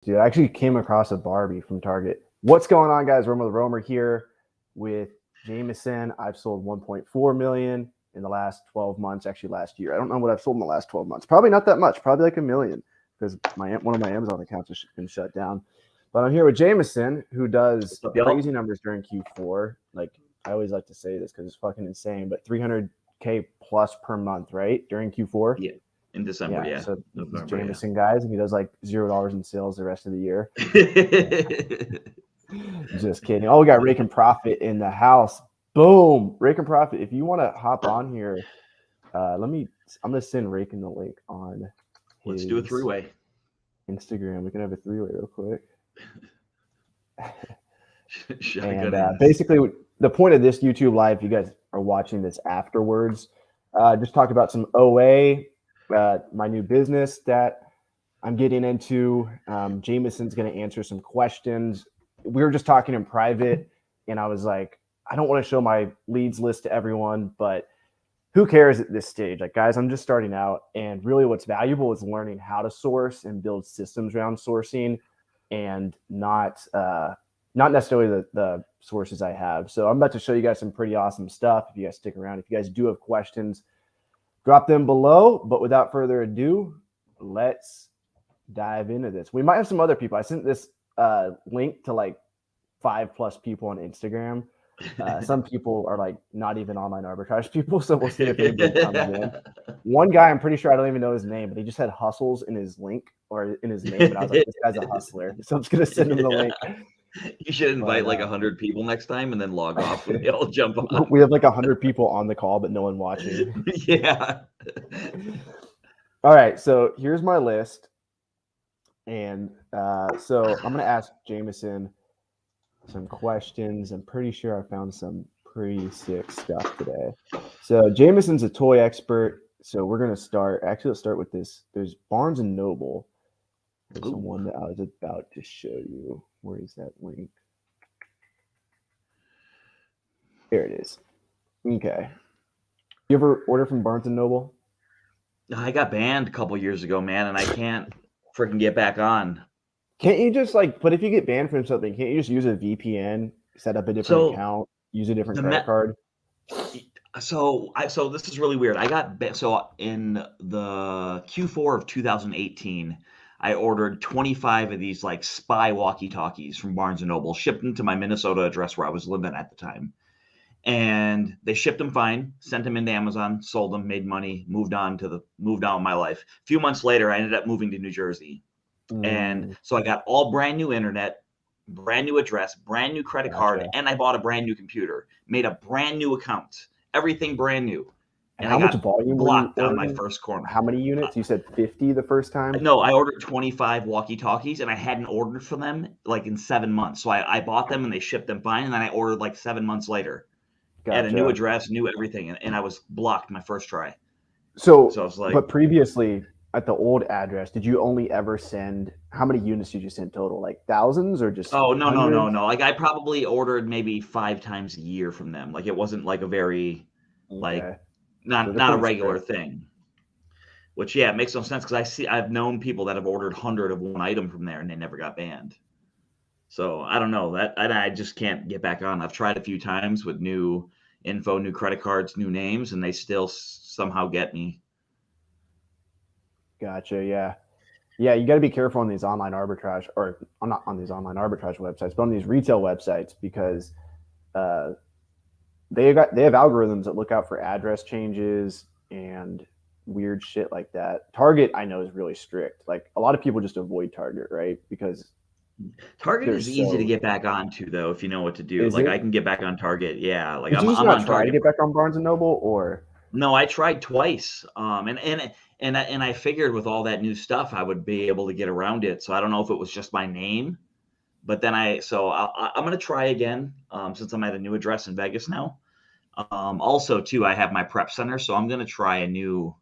Dude, I actually came across a Barbie from Target. What's going on, guys? Romer the Romer here with Jameson. I've sold 1.4 million in the last 12 months. Actually, last year. I don't know what I've sold in the last 12 months. Probably not that much. Probably like $1 million because one of my Amazon accounts has been shut down. But I'm here with Jameson, who does crazy numbers during Q4. Like I always like to say this because it's fucking insane. But 300K plus per month, right? During Q4. Yeah. In December, yeah. So November, Jameson, guys, and he does like $0 in sales the rest of the year. Just kidding. Oh, we got Rake and Profit in the house. Boom, Rake and Profit. If you want to hop on here, I'm gonna send Rake in the link on. Let's do a three-way. Instagram. We can have a three-way real quick. And basically, the point of this YouTube live, if you guys are watching this afterwards, just talk about some OA. My new business that I'm getting into. Jameson's going to answer some questions. We were just talking in private, and I was like, I don't want to show my leads list to everyone, but who cares at this stage? Like, guys, I'm just starting out, and really what's valuable is learning how to source and build systems around sourcing and not necessarily the sources I have. So I'm about to show you guys some pretty awesome stuff. If you guys stick around, if you guys do have questions, drop them below. But without further ado, let's dive into this. We might have some other people. I sent this link to like 5+ people on Instagram. Some people are like not even online arbitrage people, so we'll see if anybody comes in. One guy, I'm pretty sure I don't even know his name, but he just had hustles in his link or in his name, and I was like, this guy's a hustler. So I'm just gonna send him the link. You should invite like 100 people next time and then log off when they all jump on. We have like 100 people on the call, but no one watching. Yeah. All right, so here's my list. And so I'm going to ask Jameson some questions. I'm pretty sure I found some pretty sick stuff today. So Jameson's a toy expert. So we're going to start. Actually, let's start with this. There's Barnes & Noble. There's the one that I was about to show you. Where is that link? There it is. Okay. You ever order from Barnes & Noble? I got banned a couple years ago, man, and I can't freaking get back on. Can't you just but if you get banned from something, can't you just use a VPN, set up a different account, use a different credit card? So this is really weird. I got in the Q4 of 2018, I ordered 25 of these like spy walkie-talkies from Barnes & Noble, shipped them to my Minnesota address where I was living at the time. And they shipped them fine, sent them into Amazon, sold them, made money, moved on with my life. A few months later, I ended up moving to New Jersey. And so I got all brand new internet, brand new address, brand new credit card, and I bought a brand new computer, made a brand new account, everything brand new. And how much volume blocked down my first corner? How many units? You said 50 the first time? No, I ordered 25 walkie-talkies, and I hadn't ordered for them like in 7 months. So I bought them, and they shipped them fine, and then I ordered like 7 months later. Gotcha. At a new address, new everything, and I was blocked my first try. So I was like, but previously at the old address, did you only ever send? How many units did you send total? Like thousands or just? Oh no. Like I probably ordered maybe 5 times a year from them. Like it wasn't like a very not a regular thing. Which it makes no sense because I've known people that have ordered 100 of one item from there and they never got banned. So I don't know that I just can't get back on. I've tried a few times with new info, new credit cards, new names, and they still somehow get me. Gotcha. Yeah. You got to be careful on these online arbitrage, or not on these online arbitrage websites, but on these retail websites because they have algorithms that look out for address changes and weird shit like that. Target, I know, is really strict. Like a lot of people just avoid Target, right? Because Target is easy to get back onto, though, if you know what to do. Like I can get back on Target. Yeah, like I'm on Target. To get back on Barnes & Noble, or no? I tried twice. And I figured with all that new stuff, I would be able to get around it. So I don't know if it was just my name, but then I'm gonna try again since I'm at a new address in Vegas now. Also, too, I have my prep center, so I'm gonna try a new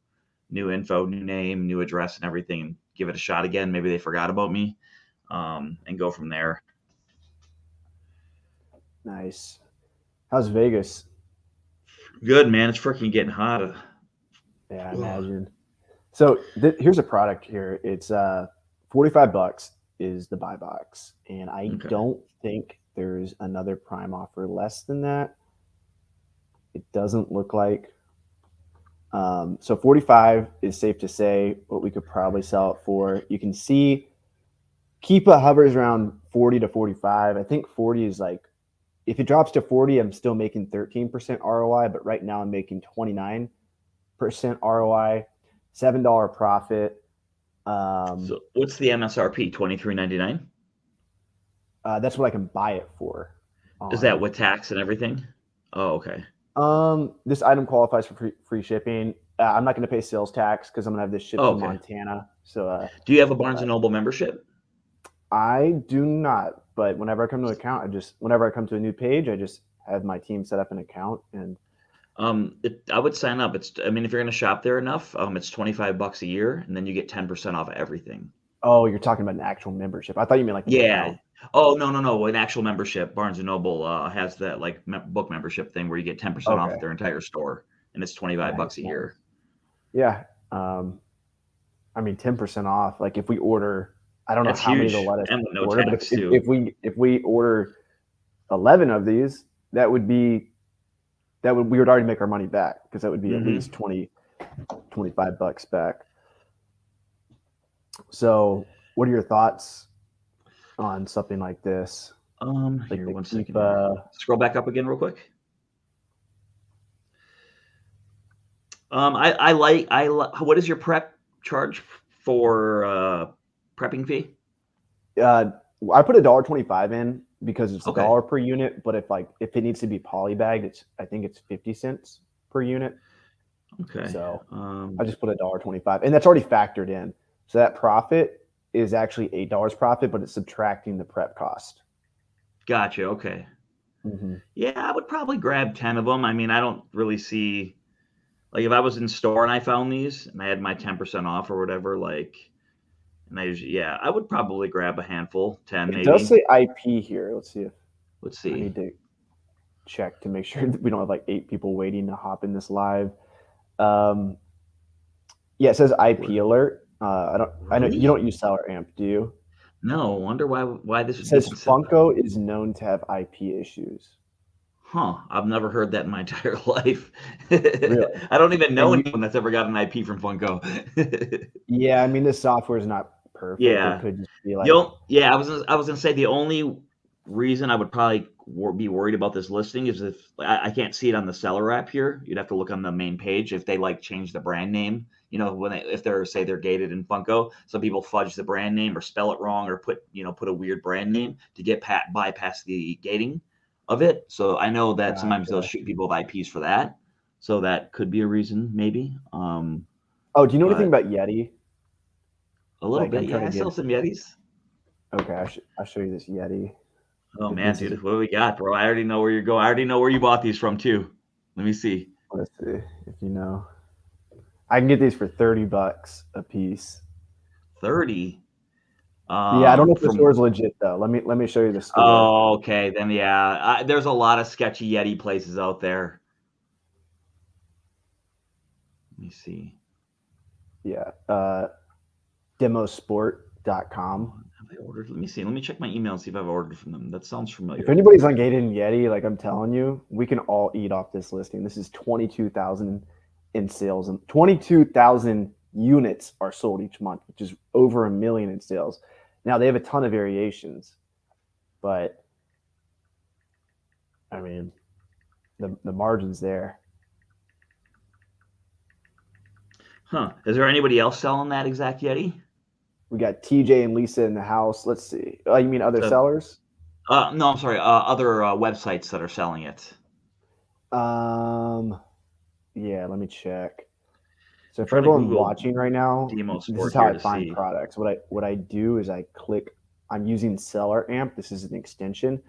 info, new name, new address, and everything, and give it a shot again. Maybe they forgot about me. And go from there. Nice. How's Vegas? Good, man. It's freaking getting hot. Yeah, I imagine. So here's a product here. It's $45. is the buy box, and I don't think there's another prime offer less than that. It doesn't look like. So 45 is safe to say what we could probably sell it for. You can see Keepa hovers around 40 to 45. I think 40 is like, if it drops to 40, I'm still making 13% ROI, but right now I'm making 29% ROI, $7 profit. So what's the MSRP? $23.99. That's what I can buy it for. Is that with tax and everything? Oh, okay. This item qualifies for free shipping. I'm not going to pay sales tax because I'm going to have this shipped to Montana. So, do you have a Barnes and Noble membership? I do not, but whenever I come to an account, whenever I come to a new page, I just have my team set up an account and. I would sign up. If you're going to shop there enough, it's $25 a year, and then you get 10% off everything. Oh, you're talking about an actual membership. I thought you meant like an account. Oh, no. An actual membership. Barnes and Noble has that like book membership thing where you get 10% off their entire store, and it's $25 a year. Yeah. 10% off. Like if we order, I don't know how many they'll let us order, but if we order 11 of these, we would already make our money back because that would be at least $25 back. So what are your thoughts on something like this? Here, 1 second. Scroll back up again real quick. What is your prep charge for prepping fee? I put $1.25 in because it's $1 per unit, but if it needs to be polybagged, I think it's 50 cents per unit. Okay. So I just put $1.25, and that's already factored in. So that profit is actually $8 profit, but it's subtracting the prep cost. Gotcha. Okay. Mm-hmm. Yeah, I would probably grab 10 of them. I don't really see, like if I was in store and I found these and I had my 10% off or whatever, I would probably grab a handful, 10 maybe. It does say IP here. Let's see. I need to check to make sure that we don't have like 8 people waiting to hop in this live. Yeah, it says IP alert. I know you don't use Seller Amp, do you? No, wonder why this says Funko is known to have IP issues. Huh, I've never heard that in my entire life. Really? I don't even know anyone that's ever got an IP from Funko. Yeah, this software is not perfect. Yeah. It could just be like. I was gonna say the only reason I would probably be worried about this listing is if I can't see it on the seller app here. You'd have to look on the main page if they change the brand name. If they're gated in Funko, some people fudge the brand name or spell it wrong or put a weird brand name to get bypass the gating of it. So I know that sometimes they'll shoot people with IPs for that. So that could be a reason, maybe. Do you know anything about Yeti? A little bit. Yeah, I sell some Yetis. Okay, I'll show you this Yeti. Oh man, dude, what do we got, bro? I already know where you're going. I already know where you bought these from too. Let me see. Let's see if you know. I can get these for $30 a piece. 30. Yeah, I don't know if the store's legit though. Let me show you the store. Oh, okay. Then yeah, there's a lot of sketchy Yeti places out there. Let me see. Yeah, demosport.com. Have I ordered? Let me see. Let me check my email and see if I've ordered from them. That sounds familiar. If anybody's on Gated and Yeti, like I'm telling you, we can all eat off this listing. This is 22,000 in sales, and 22,000 units are sold each month, which is over 1 million in sales. Now they have a ton of variations, but the margin's there. Huh. Is there anybody else selling that exact Yeti? We got TJ and Lisa in the house. Let's see. Oh, you mean other sellers? No, I'm sorry. Other websites that are selling it. Yeah, let me check. So for everyone watching right now, this is how I find products. What I do is I click. I'm using Seller Amp. This is an extension.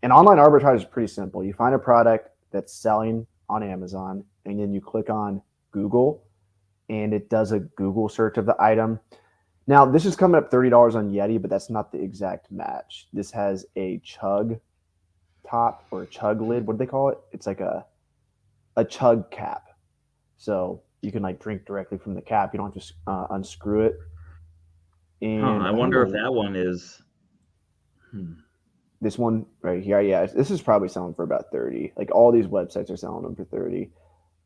And online arbitrage is pretty simple. You find a product that's selling on Amazon, and then you click on Google, and it does a Google search of the item. Now, this is coming up $30 on Yeti, but that's not the exact match. This has a chug top or a chug lid. What do they call it? It's like a chug cap. So you can drink directly from the cap. You don't have to unscrew it. And I I don't wonder if know, that one is. this one right here. Yeah, this is probably selling for about 30. Like all these websites are selling them for 30.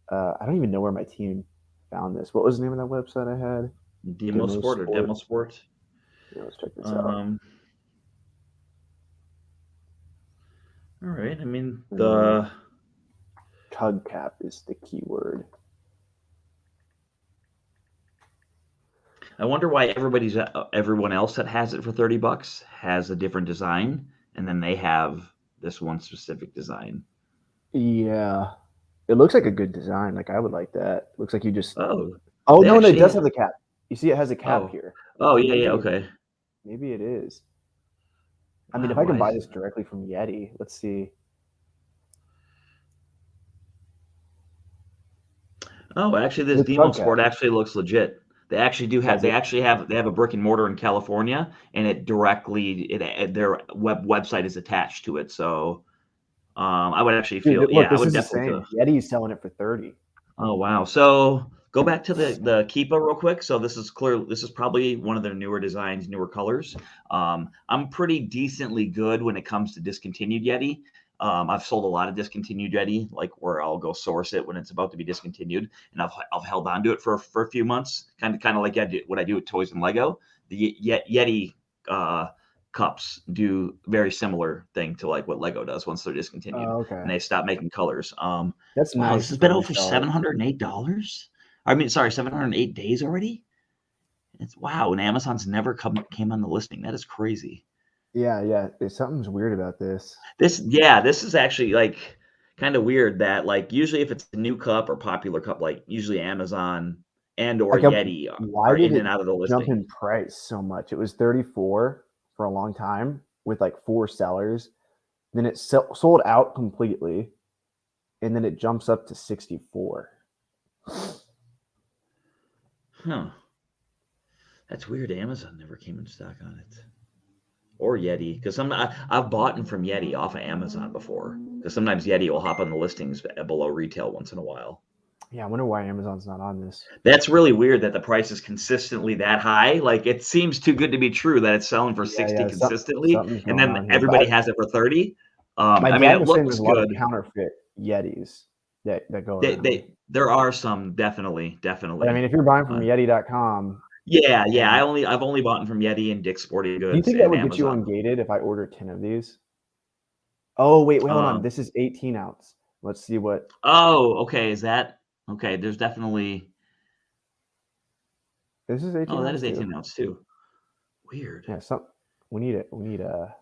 I don't even know where my team found this. What was the name of that website I had? Demo Sport or Demo Sport. Yeah, let's check this out. All right. I mean, Tug cap is the keyword. I wonder why everyone else that has it for $30 has a different design, and then they have this one specific design. Yeah, it looks like a good design. Like I would like that. Looks like you just. Oh, Oh they no, it actually does have. have the cap. You see, it has a cap Oh, here. oh So yeah, okay. maybe it is. I mean, if Wow, I can why buy is this directly from Yeti, let's see. Oh, actually, this The Demo tug cap. Sport actually looks legit. They actually do have. Does They it? actually have. They have a brick and mortar in California, and it directly. Their website is attached to it. So, I would actually feel. Dude, look, Yeah, I this would is the definitely feel. same. Yeti's selling it for 30. Oh wow! So go back to the Keepa real quick. So this is clear. This is probably one of their newer designs, newer colors. I'm pretty decently good when it comes to discontinued Yeti. I've sold a lot of discontinued Yeti, like where I'll go source it when it's about to be discontinued, and I've held on to it for a few months, kind of like what I do with toys and Lego. The Yeti cups do very similar thing to like what Lego does once they're discontinued Oh, okay. and they stop making colors. That's Wow, this nice has to been out for resell it. $708. I mean, sorry, 708 days already. It's wow, and Amazon's never came on the listing. That is crazy. Yeah. Something's weird about this. This is actually like kind of weird that like usually if it's a new cup or popular cup, like usually Amazon and or Like, Yeti why are did in it and out of the jump listing. in price so much? It was 34 for a long time with like 4 sellers. Then it sold out completely, and then it jumps up to 64. Huh. That's weird. Amazon never came in stock on it. Or Yeti, because I've bought them from Yeti off of Amazon before. Because sometimes Yeti will hop on the listings below retail once in a while. Yeah, I wonder why Amazon's not on this. That's really weird that the price is consistently that high. Like it seems too good to be true that it's selling for 60 consistently, Something's and going then on here. everybody But has it for 30. my I mean, dad it was saying looks there's a lot of good. counterfeit Yetis that go around. There are some definitely. But I mean, if you're buying from Yeti.com, Yeah. and I've only bought from Yeti and Dick's Sporting do you Goods think that and would get you Amazon. ungated if I order 10 of these? Oh, wait, hold on. Um, This is 18 ounce. Let's see what. oh, okay. Is that okay? There's definitely. This is 18 Oh, that ounce is too. 18 ounce too. Weird. Yeah, we need a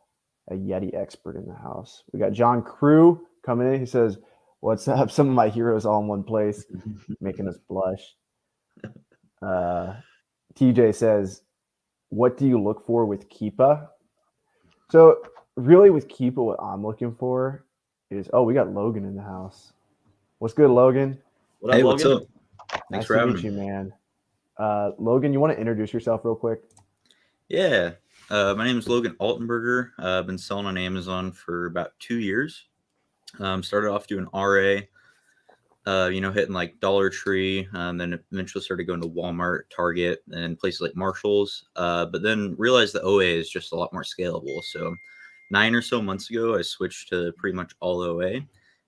Yeti expert in the house. We got John Crew coming in. He says, "What's up? Some of my heroes all in one place, making us blush." TJ says, "What do you look for with Keepa?" So really, with Keepa, what I'm looking for is we got Logan in the house. What's good, Logan? What up, Hey, Logan? what's up? Thanks for having me. You, man. Logan, you want to introduce yourself real quick? Yeah, my name is Logan Altenberger. I've been selling on Amazon for about 2 years. Started off doing RA, hitting like Dollar Tree, then eventually started going to Walmart, Target, and places like Marshalls. But then realized that OA is just a lot more scalable. So 9 or so months ago, I switched to pretty much all OA.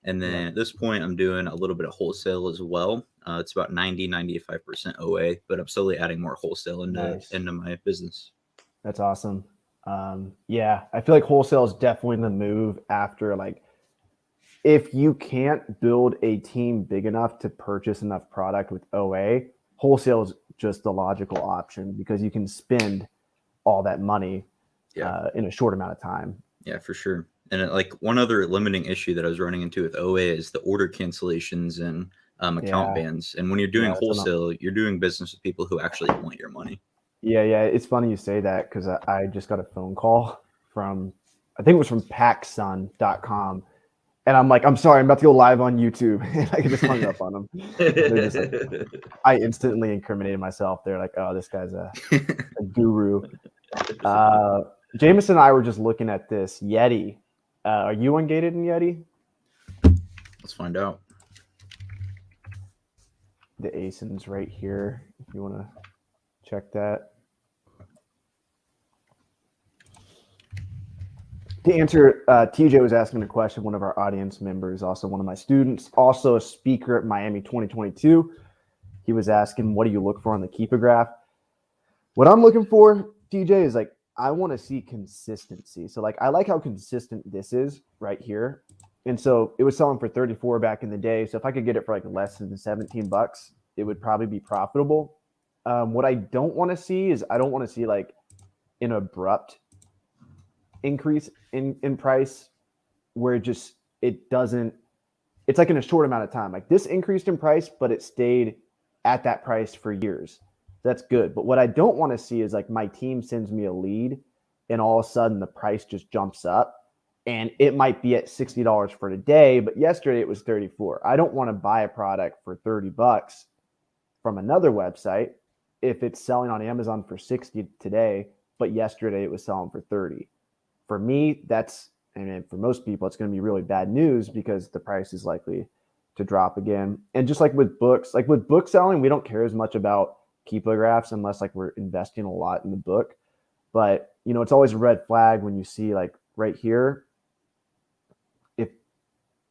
And then at this point, I'm doing a little bit of wholesale as well. It's about 95% OA, but I'm slowly adding more wholesale into my business. That's awesome. Yeah, I feel like wholesale is definitely the move after if you can't build a team big enough to purchase enough product with OA, wholesale is just the logical option because you can spend all that money in a short amount of time. Yeah, for sure. And one other limiting issue that I was running into with OA is the order cancellations and account bans. And when you're doing wholesale, you're doing business with people who actually want your money. Yeah. It's funny you say that because I just got a phone call from, I think it was from packsun.com. And I'm like, I'm sorry, I'm about to go live on YouTube. And I just hung up on them. I instantly incriminated myself. They're like, oh, this guy's a guru. Jameson and I were just looking at this Yeti. Are you ungated in Yeti? Let's find out. The ASIN's right here if you want to check that. To answer, TJ was asking a question, one of our audience members, also one of my students, also a speaker at Miami 2022. He was asking, what do you look for on the Keepa graph? What I'm looking for, TJ, is like, I want to see consistency. So like, I like how consistent this is right here. And so it was selling for 34 back in the day. So if I could get it for like less than 17 bucks, it would probably be profitable. What I don't want to see is I don't want to see like an abrupt increase in price where it doesn't, it's like in a short amount of time. Like this increased in price, but it stayed at that price for years. That's good. But what I don't want to see is like my team sends me a lead and all of a sudden the price just jumps up and it might be at $60 for today, but yesterday it was 34. I don't want to buy a product for 30 bucks from another website if it's selling on Amazon for 60 today, but yesterday it was selling for 30. For me, and for most people, it's going to be really bad news because the price is likely to drop again. And just like with books, like with book selling, we don't care as much about Keepa graphs unless like we're investing a lot in the book. But, you know, it's always a red flag when you see like right here, if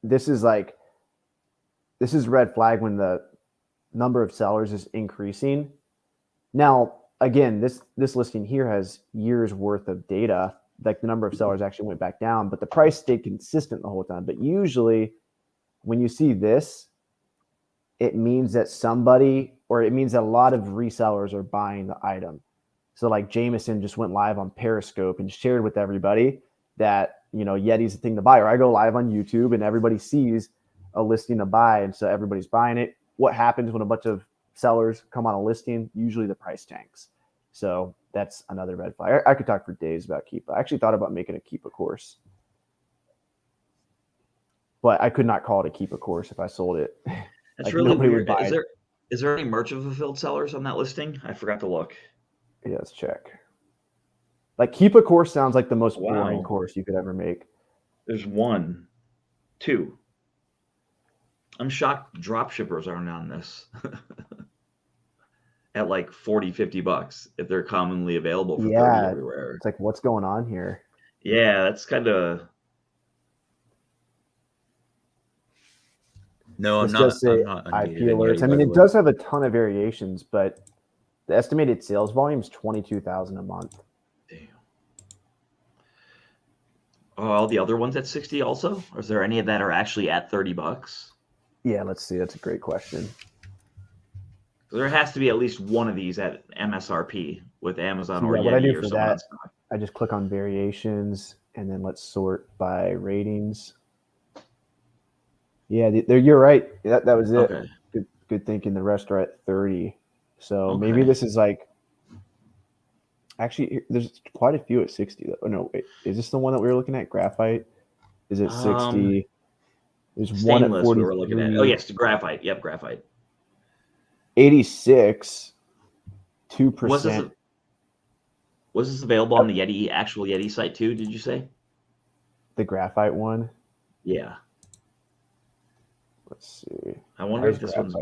this is red flag when the number of sellers is increasing. Now, again, this listing here has years worth of data. Like the number of sellers actually went back down, but the price stayed consistent the whole time. But usually when you see this, it means that it means that a lot of resellers are buying the item. So like Jameson just went live on Periscope and shared with everybody that, you know, Yeti's the thing to buy. Or I go live on YouTube and everybody sees a listing to buy. And so everybody's buying it. What happens when a bunch of sellers come on a listing? Usually the price tanks. So that's another red flag. I could talk for days about Keepa. I actually thought about making a Keepa course, but I could not call it a Keepa course if I sold it. That's like really weird. Is there any merchant fulfilled sellers on that listing? I forgot to look. Yeah, let's check. Like Keepa course sounds like the most boring course you could ever make. There's 1, 2. I'm shocked drop shippers aren't on this. At like 40, 50 bucks if they're commonly available for 30 everywhere. It's like, what's going on here? Yeah, that's kind of. No, I'm not IP alerts. I mean, it does have a ton of variations, but the estimated sales volume is 22,000 a month. Damn. Oh, all the other ones at 60 also? Or is there any that are actually at 30 bucks? Yeah, let's see. That's a great question. There has to be at least one of these at MSRP with Amazon or Yeti what I do or for someone that, else. I just click on variations and then let's sort by ratings. Yeah, you're right. That was it. Okay. Good thinking. The rest are at 30. So maybe this is like, actually, there's quite a few at 60. Oh, no, wait. Is this the one that we were looking at? Graphite? Is it 60? There's one at 40. We were looking at. Oh, yes, graphite. Yep, graphite. 86, 2%. Was this available on the actual Yeti site too, did you say? The graphite one? Yeah. Let's see. I wonder if this one's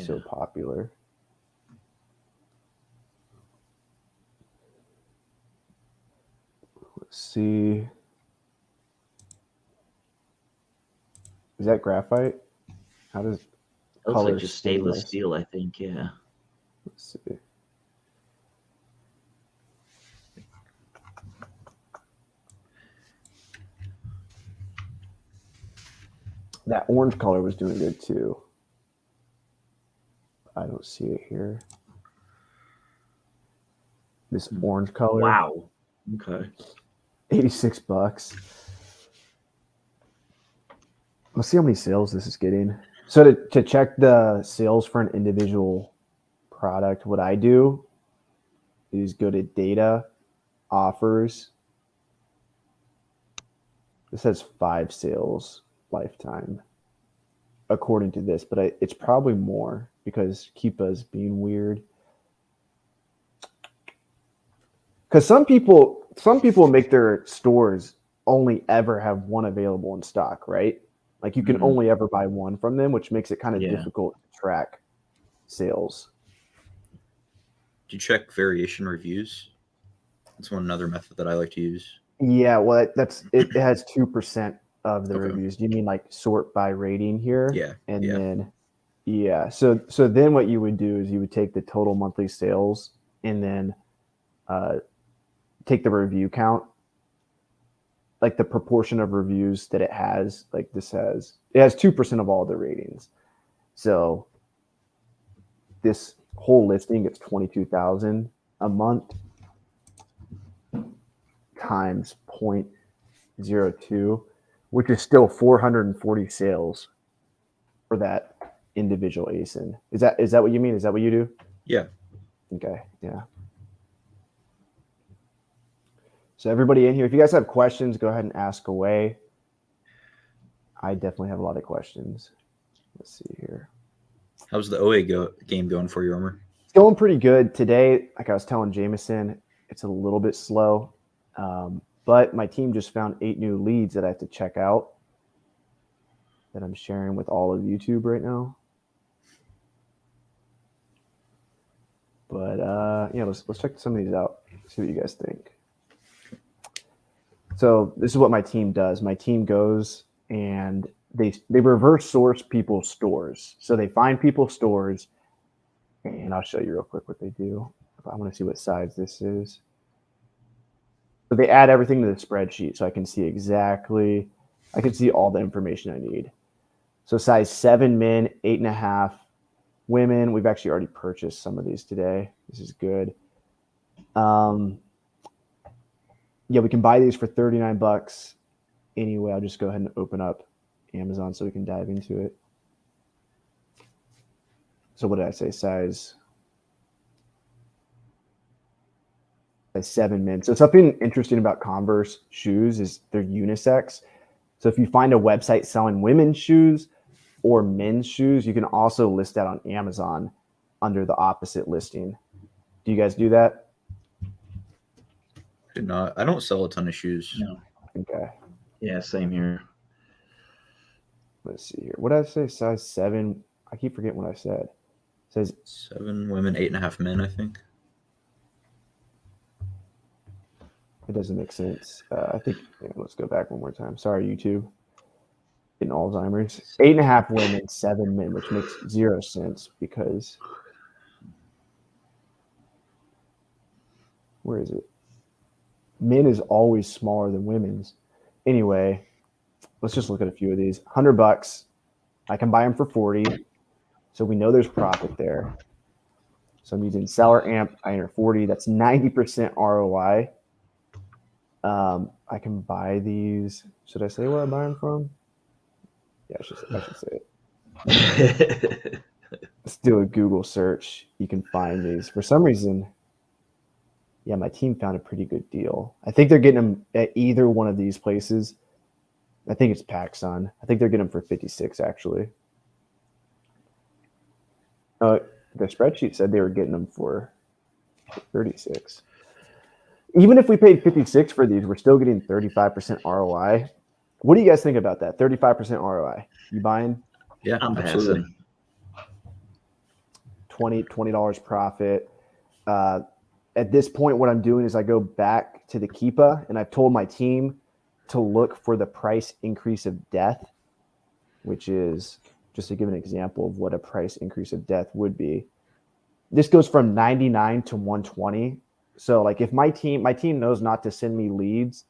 so popular. Let's see. Is that graphite? How does it looks like just stainless steel, I think, yeah. Let's see. That orange color was doing good too. I don't see it here. This orange color. Wow. Okay. 86 bucks. Let's see how many sales this is getting. So to check the sales for an individual product, what I do is go to data, offers. This has 5 sales lifetime, according to this, but it's probably more because Keepa is being weird. Because some people make their stores only ever have one available in stock, right? Like you can only ever buy one from them, which makes it kind of difficult to track sales. Do you check variation reviews? That's another method that I like to use. Yeah, well, it has 2% of the reviews. Do you mean like sort by rating here? Yeah. And then so then what you would do is you would take the total monthly sales and then take the review count, like the proportion of reviews that it has. Like it has 2% of all the ratings. So this whole listing gets 22,000 a month times 0.02, which is still 440 sales for that individual ASIN. Is that what you mean? Is that what you do? Yeah. Okay. Yeah. So everybody in here, if you guys have questions, go ahead and ask away. I definitely have a lot of questions. Let's see here. How's the OA game going for you, Armor? It's going pretty good today. Like I was telling Jameson, it's a little bit slow, but my team just found 8 new leads that I have to check out that I'm sharing with all of YouTube right now. But yeah, let's check some of these out. See what you guys think. So this is what my team does. My team goes and they reverse source people's stores. So they find people's stores, and I'll show you real quick what they do. I want to see what size this is. So they add everything to the spreadsheet so I can see all the information I need. So size 7 men, 8.5 women. We've actually already purchased some of these today. This is good. Yeah, we can buy these for $39. Anyway, I'll just go ahead and open up Amazon so we can dive into it. So what did I say? Size 7 men. So something interesting about Converse shoes is they're unisex. So if you find a website selling women's shoes or men's shoes, you can also list that on Amazon under the opposite listing. Do you guys do that? Do not. I don't sell a ton of shoes. No. Okay. Yeah, same here. Let's see here. What did I say? Size 7. I keep forgetting what I said. It says 7 women, 8.5 men, I think. It doesn't make sense. I think let's go back one more time. Sorry, YouTube. Getting Alzheimer's. 8.5 women, 7 men, which makes 0 sense because where is it? Men is always smaller than women's. Anyway, let's just look at a few of these. $100. I can buy them for 40. So we know there's profit there. So I'm using seller amp. I enter 40. That's 90% ROI. I can buy these. Should I say where I buy them from? Yeah, I should say it. Let's do a Google search. You can find these. For some reason, yeah, my team found a pretty good deal. I think they're getting them at either one of these places. I think it's PacSun. I think they're getting them for 56 actually. The spreadsheet said they were getting them for 36. Even if we paid 56 for these, we're still getting 35% ROI. What do you guys think about that? 35% ROI. You buying? Yeah, I'm absolutely. passing. $20 profit. At this point, what I'm doing is I go back to the Keepa, and I've told my team to look for the price increase of death, which is, just to give an example of what a price increase of death would be. This goes from 99 to 120. So like if my team knows not to send me leads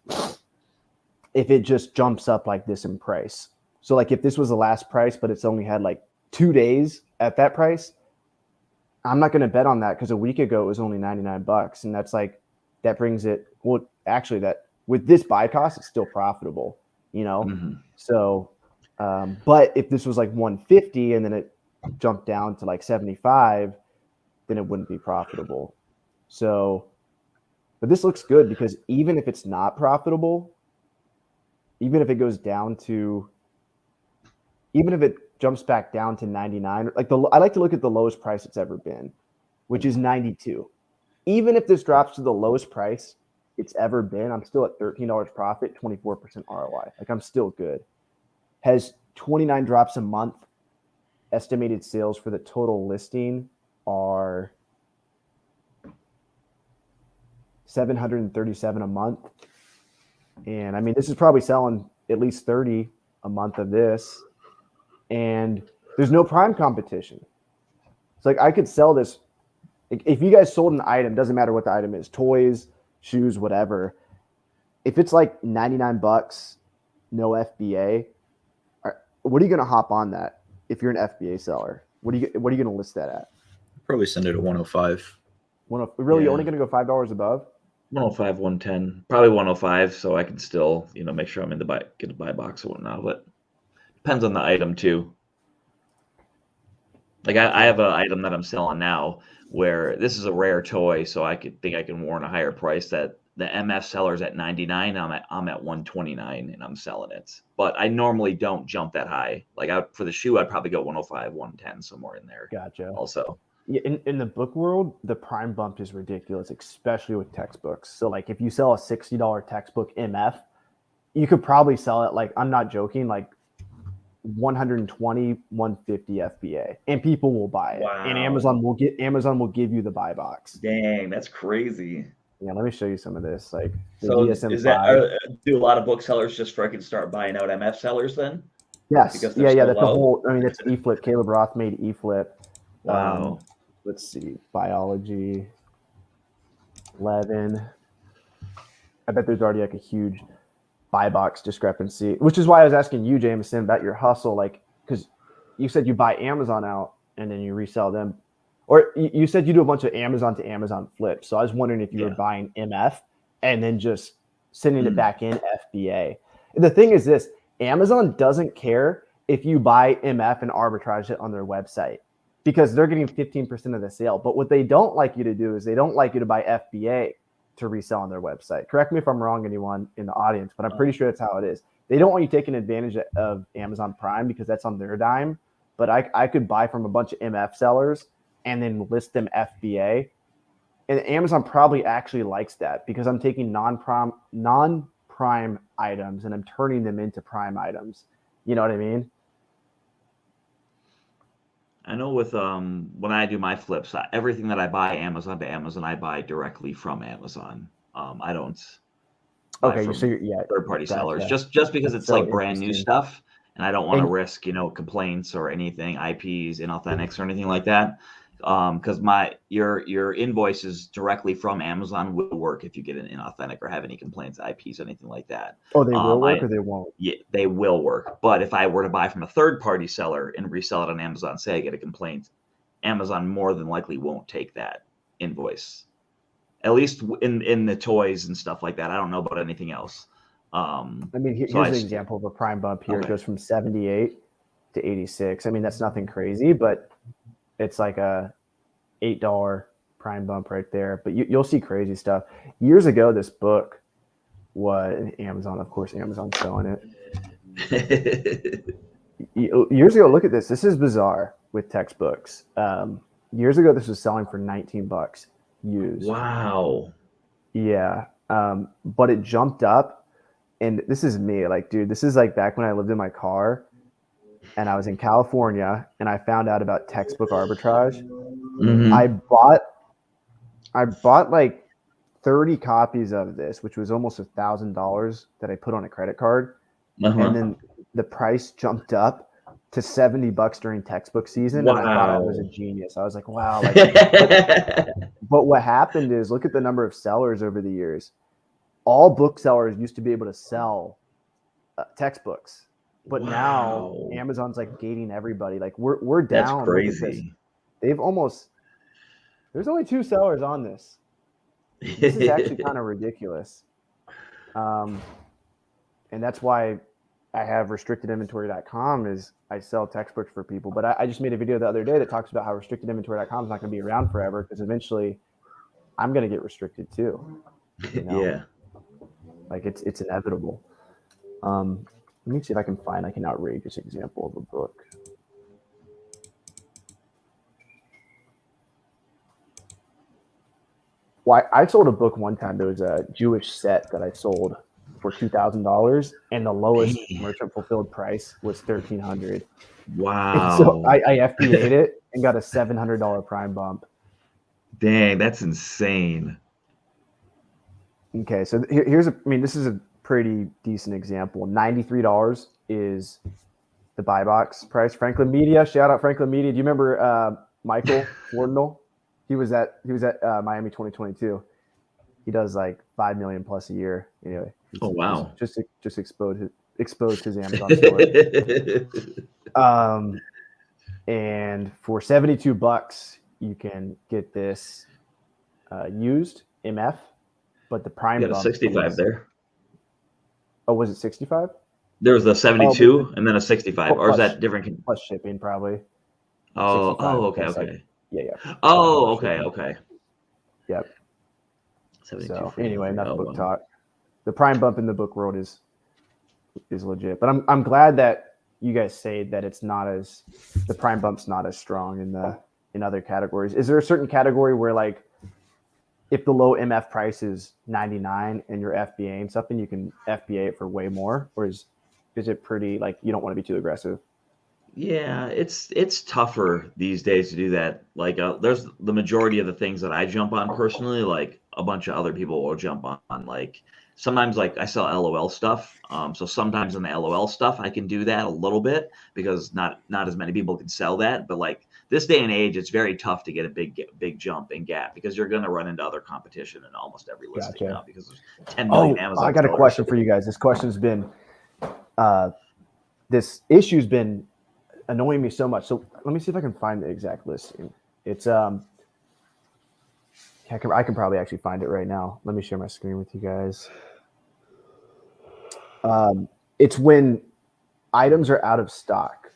if it just jumps up like this in price. So like if this was the last price, but it's only had like 2 days at that price, I'm not going to bet on that because a week ago it was only $99. And that's like, that brings it, well, actually that with this buy cost, it's still profitable, you know? Mm-hmm. So, but if this was like 150 and then it jumped down to like 75, then it wouldn't be profitable. So, but this looks good because even if it's not profitable, even if it goes down to, even if it jumps back down to 99, like I like to look at the lowest price it's ever been, which is 92. Even if this drops to the lowest price it's ever been, I'm still at $13 profit, 24% ROI. Like I'm still good. Has 29 drops a month. Estimated sales for the total listing are 737 a month. And I mean, this is probably selling at least 30 a month of this. And there's no Prime competition. It's like I could sell this. If you guys sold an item, doesn't matter what the item is, toys, shoes, whatever. If it's like $99, no FBA, what are you going to hop on that if you're an FBA seller? What are you going to list that at? Probably send it at 105. Really, you're only going to go $5 above? 105, 110, probably 105. So I can still, make sure I'm in get a buy box or whatnot. But depends on the item too. Like I have an item that I'm selling now where this is a rare toy, so I think I can warrant a higher price. That the MF seller's at 99, I'm at 129, and I'm selling it. But I normally don't jump that high. Like for the shoe, I'd probably go 105, 110, somewhere in there. Gotcha. Also, yeah, in the book world, the Prime bump is ridiculous, especially with textbooks. So like if you sell a $60 textbook MF, you could probably sell it, like, I'm not joking, like 120, 150 FBA, and people will buy it. Wow. And Amazon will give you the buy box. Dang, that's crazy. Yeah, let me show you some of this. Like, so DSM-5. is that do a lot of booksellers just freaking start buying out MF sellers then? Yes. Because yeah. That's low? the whole. I mean, it's eFlip. Caleb Roth made eFlip. Wow. Let's see. Biology. 11. I bet there's already like a huge buy box discrepancy, which is why I was asking you, Jameson, about your hustle. Like, because you said you buy Amazon out and then you resell them. Or you said you do a bunch of Amazon to Amazon flips. So I was wondering if you were buying MF and then just sending it back in FBA. The thing is this, Amazon doesn't care if you buy MF and arbitrage it on their website because they're getting 15% of the sale. But what they don't like you to do is they don't like you to buy FBA to resell on their website. Correct me if I'm wrong, anyone in the audience, but I'm pretty sure that's how it is. They don't want you taking advantage of Amazon Prime because that's on their dime. But I could buy from a bunch of MF sellers and then list them FBA. And Amazon probably actually likes that because I'm taking non-prime items and I'm turning them into prime items. You know what I mean? I know with when I do my flips, everything that I buy Amazon to Amazon, I buy directly from Amazon. I don't buy from third-party sellers just because it's like brand new stuff, and I don't want to risk complaints or anything, IPs, inauthentics, or anything like that. Because your invoices directly from Amazon will work if you get an inauthentic or have any complaints, IPs, anything like that. Oh, they will work or they won't? Yeah, they will work. But if I were to buy from a third-party seller and resell it on Amazon, say I get a complaint, Amazon more than likely won't take that invoice. At least in the toys and stuff like that. I don't know about anything else. I mean, here's an example of a prime bump here. Okay. It goes from 78 to 86. I mean, that's nothing crazy, but it's like a $8 prime bump right there. But you'll see crazy stuff. Years ago, this book was Amazon. Of course, Amazon's selling it. Years ago, look at this. This is bizarre with textbooks. Years ago, this was selling for $19 used. Wow. Yeah. But it jumped up. And this is me. Like, dude, this is like back when I lived in my car. And I was in California, and I found out about textbook arbitrage. Mm-hmm. I bought like 30 copies of this, which was almost $1,000 that I put on a credit card. Uh-huh. And then the price jumped up to $70 during textbook season. Wow. And I thought I was a genius. I was like, wow. Like, but what happened is, look at the number of sellers over the years. All booksellers used to be able to sell textbooks. But now Amazon's like gating everybody. Like we're down. That's crazy. There's only 2 sellers on this. This is actually kind of ridiculous. And that's why I have restrictedinventory.com is I sell textbooks for people. But I just made a video the other day that talks about how restrictedinventory.com is not going to be around forever because eventually I'm going to get restricted too. Yeah. Like it's inevitable. Let me see if I can find like an outrageous example of a book. Well, I sold a book one time. There was a Jewish set that I sold for $2,000, and the lowest merchant fulfilled price was $1,300. Wow! And so I FBA'd it and got a $700 prime bump. Dang, that's insane. Okay, so here's this is a pretty decent example. $93 is the buy box price. Franklin Media, shout out Franklin Media. Do you remember Michael Fordnall? He was at Miami 2022. He does like 5 million plus a year. Anyway. Oh wow! Just exposed his Amazon store. And for $72, you can get this used MF, but the prime bump 65 there. Oh, was it 65? There was a 72 and then a 65, or is that different? Plus shipping, probably. Oh, okay. Like, yeah. Oh, okay. Yep. 72 so anyway, enough book talk. The prime bump in the book world is legit, but I'm glad that you guys say that the prime bump's not as strong in other categories. Is there a certain category where, like, if the low MF price is 99 and you're FBAing something, you can FBA it for way more, or is it pretty, like, you don't want to be too aggressive? Yeah, it's tougher these days to do that. Like, there's the majority of the things that I jump on personally, like a bunch of other people will jump on. Like sometimes, like I sell LOL stuff, so sometimes in the LOL stuff I can do that a little bit because not as many people can sell that. But like this day and age, it's very tough to get a big jump in gap because you're going to run into other competition in almost every listing now because there's 10 million Amazon. I got a question for you guys. This question's been, this issue's been annoying me so much. So let me see if I can find the exact listing. It's I can probably actually find it right now. Let me share my screen with you guys. It's when items are out of stock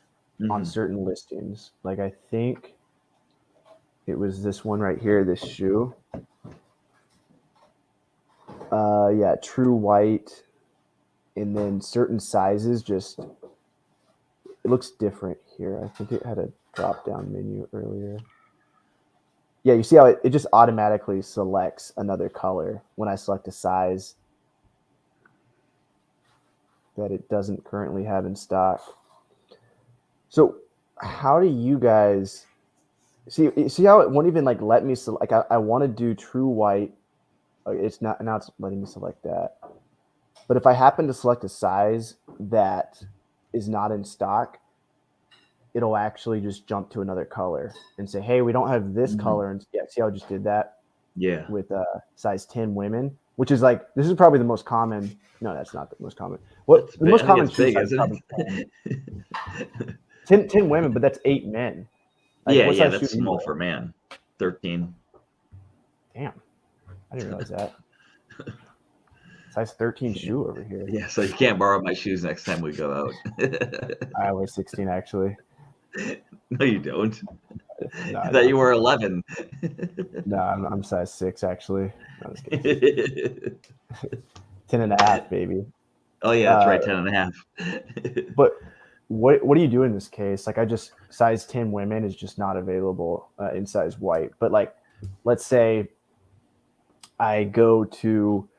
on certain listings. Like I think it was this one right here, this shoe. Yeah, true white. And then certain sizes just, it looks different here. I think it had a drop-down menu earlier. Yeah, you see how it just automatically selects another color when I select a size that it doesn't currently have in stock. So how do you guys see how it won't even like let me select? Like I want to do true white. It's not, now it's letting me select that. But if I happen to select a size that is not in stock, it'll actually just jump to another color and say, hey, we don't have this color. And yeah, see how I just did that? Yeah. With size 10 women, which is like, this is probably the most common. No, that's not the most common. What the most common big, isn't it? 10 women, but that's 8 men. Like, yeah, that's small for man. 13. Damn. I didn't realize that. Size 13 shoe over here. Yeah, so you can't borrow my shoes next time we go out. I wear 16 actually. No, you don't. No, I thought you were 11. No, I'm size 6 actually. No, just kidding. 10 and a half, baby. Oh yeah, that's right, 10 and a half. But what do you do in this case? Like I just size 10 women is just not available in size white. But like, let's say I go to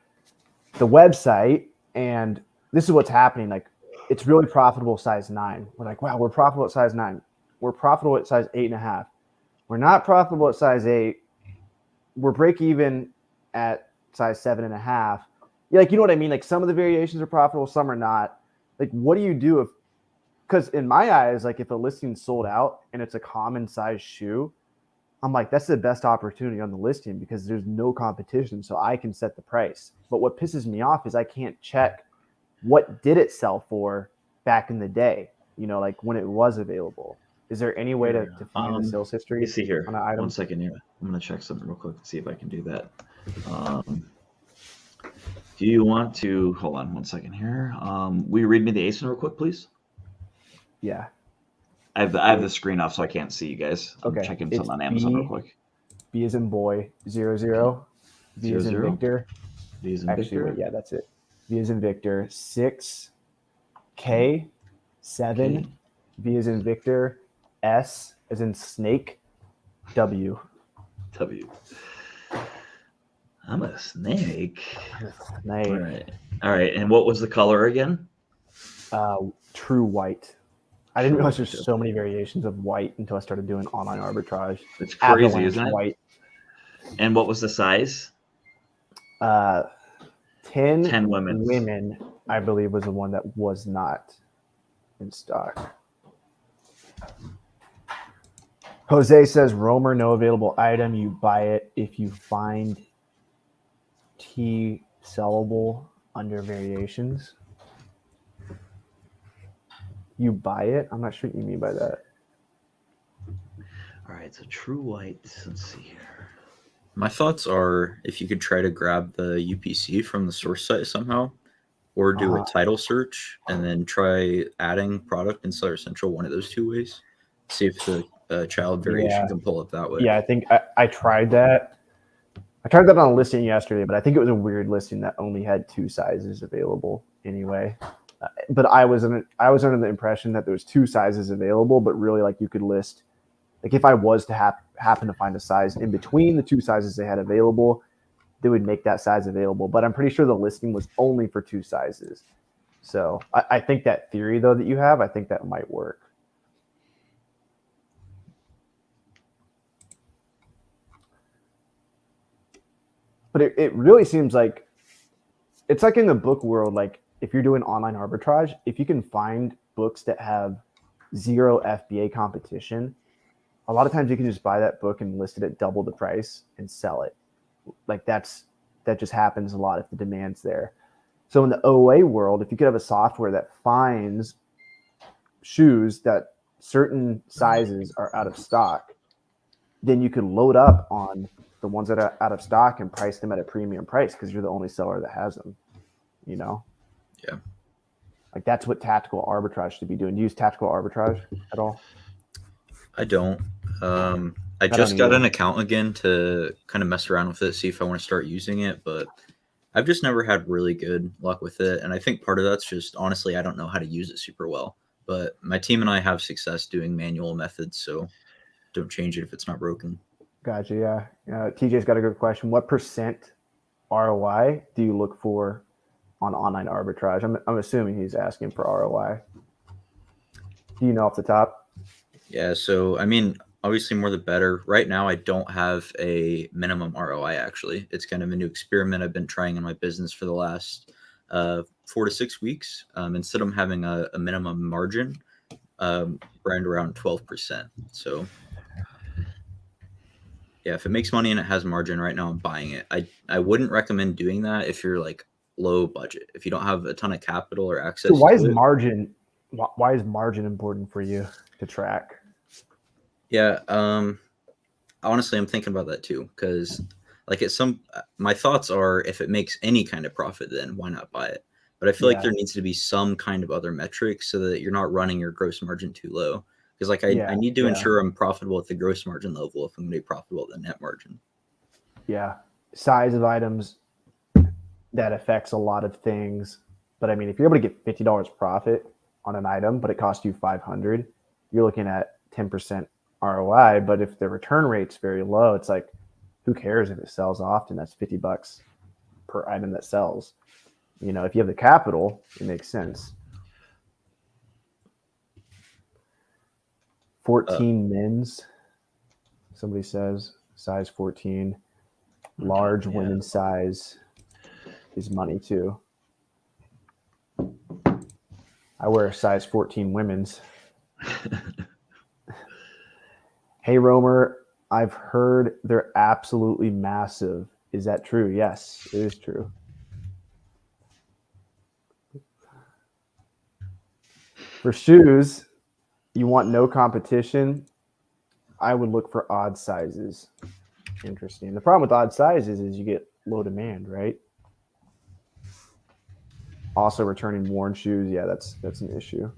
the website and this is what's happening. Like it's really profitable size 9. We're like, wow, we're profitable at size 9. We're profitable at size 8.5. We're not profitable at size 8. We're break even at size 7.5. Yeah, like, you know what I mean? Like some of the variations are profitable, some are not. Like, what do you do if, because in my eyes, like if a listing's sold out and it's a common size shoe, I'm like, that's the best opportunity on the listing because there's no competition. So I can set the price. But what pisses me off is I can't check what did it sell for back in the day, you know, like when it was available. Is there any way to find the sales history? Let me see here. On an item? 1 second here. I'm going to check something real quick and see if I can do that. Do you want to, hold on 1 second here. Will you read me the ASIN real quick, please? Yeah. I have the screen off so I can't see you guys. I'm checking something on Amazon real quick. B as in boy, 00. V as in Victor. V as in Actually, Victor. wait, yeah, that's it. V as in Victor, 6, K, 7, Okay. V as in Victor, S as in snake, W. W. I'm a snake. Snake. All right. And what was the color again? True white. I didn't realize there's so many variations of white until I started doing online arbitrage. It's crazy, Avalanche isn't it? White. And what was the size? 10 10 women, I believe, was the one that was not in stock. Jose says, Romer, no available item. You buy it if you find T sellable under variations. You buy it? I'm not sure what you mean by that. All right, so true white. Let's see here. My thoughts are if you could try to grab the UPC from the source site somehow, or do a title search and then try adding product in Seller Central, one of those two ways. See if the child variation can pull up that way. Yeah, I think I tried that. I tried that on a listing yesterday, but I think it was a weird listing that only had 2 sizes available anyway. But I was under the impression that there was 2 sizes available, but really like you could list, like if I was to happen to find a size in between the 2 sizes they had available, they would make that size available. But I'm pretty sure the listing was only for 2 sizes. So I think that theory though that you have, I think that might work. But it really seems like it's like in the book world, like if you're doing online arbitrage, if you can find books that have 0 FBA competition, a lot of times you can just buy that book and list it at double the price and sell it. Like that just happens a lot if the demand's there. So in the OA world, if you could have a software that finds shoes that certain sizes are out of stock, then you could load up on the ones that are out of stock and price them at a premium price because you're the only seller that has them, you know? Yeah. Like that's what tactical arbitrage should be doing. Do you use tactical arbitrage at all? I don't. I just got an account again to kind of mess around with it, see if I want to start using it, but I've just never had really good luck with it. And I think part of that's just, honestly, I don't know how to use it super well. But my team and I have success doing manual methods, so don't change it if it's not broken. Gotcha, yeah. TJ's got a good question. What % ROI do you look for on online arbitrage? I'm assuming he's asking for ROI. Do you know off the top? Yeah, so, I mean, obviously more the better. Right now, I don't have a minimum ROI, actually. It's kind of a new experiment I've been trying in my business for the last 4 to 6 weeks. Instead of having a minimum margin, brand around 12%. So, yeah, if it makes money and it has margin right now, I'm buying it. I wouldn't recommend doing that if you're like low budget. If you don't have a ton of capital or access so why to is it. Why is margin important for you to track? Yeah, honestly, I'm thinking about that too, because like my thoughts are if it makes any kind of profit, then why not buy it? But I feel like there needs to be some kind of other metric so that you're not running your gross margin too low. Because like I need to ensure I'm profitable at the gross margin level if I'm going to be profitable at the net margin. Yeah, size of items, that affects a lot of things. But I mean, if you're able to get $50 profit on an item, but it costs you $500, you're looking at 10% ROI. But if the return rate's very low, it's like, who cares if it sells often? That's $50 per item that sells. You know, if you have the capital, it makes sense. 14 men's, somebody says, size 14. Large women's size is money too. I wear a size 14 women's. Hey, Romer, I've heard they're absolutely massive. Is that true? Yes, it is true. For shoes, you want no competition. I would look for odd sizes. Interesting. The problem with odd sizes is you get low demand, right? Also, returning worn shoes, yeah, that's an issue.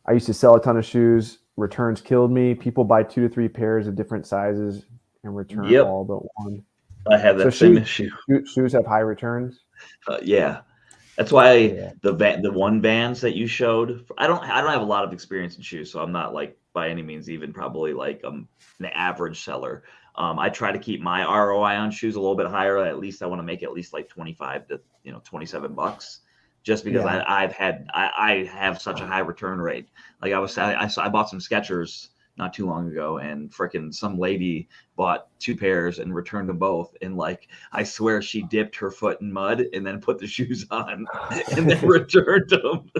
I used to sell a ton of shoes. Returns killed me. People buy 2 to 3 pairs of different sizes and return all but one. I have that same issue. Shoes have high returns. Yeah. That's why the one bands that you showed, I don't have a lot of experience in shoes, so I'm not like by any means even probably like an average seller. I try to keep my ROI on shoes a little bit higher. At least I want to make at least like 25 to $27, just because I have such a high return rate. Like I bought some Skechers not too long ago, and frickin' some lady bought 2 pairs and returned them both. And like, I swear she dipped her foot in mud and then put the shoes on and then returned them.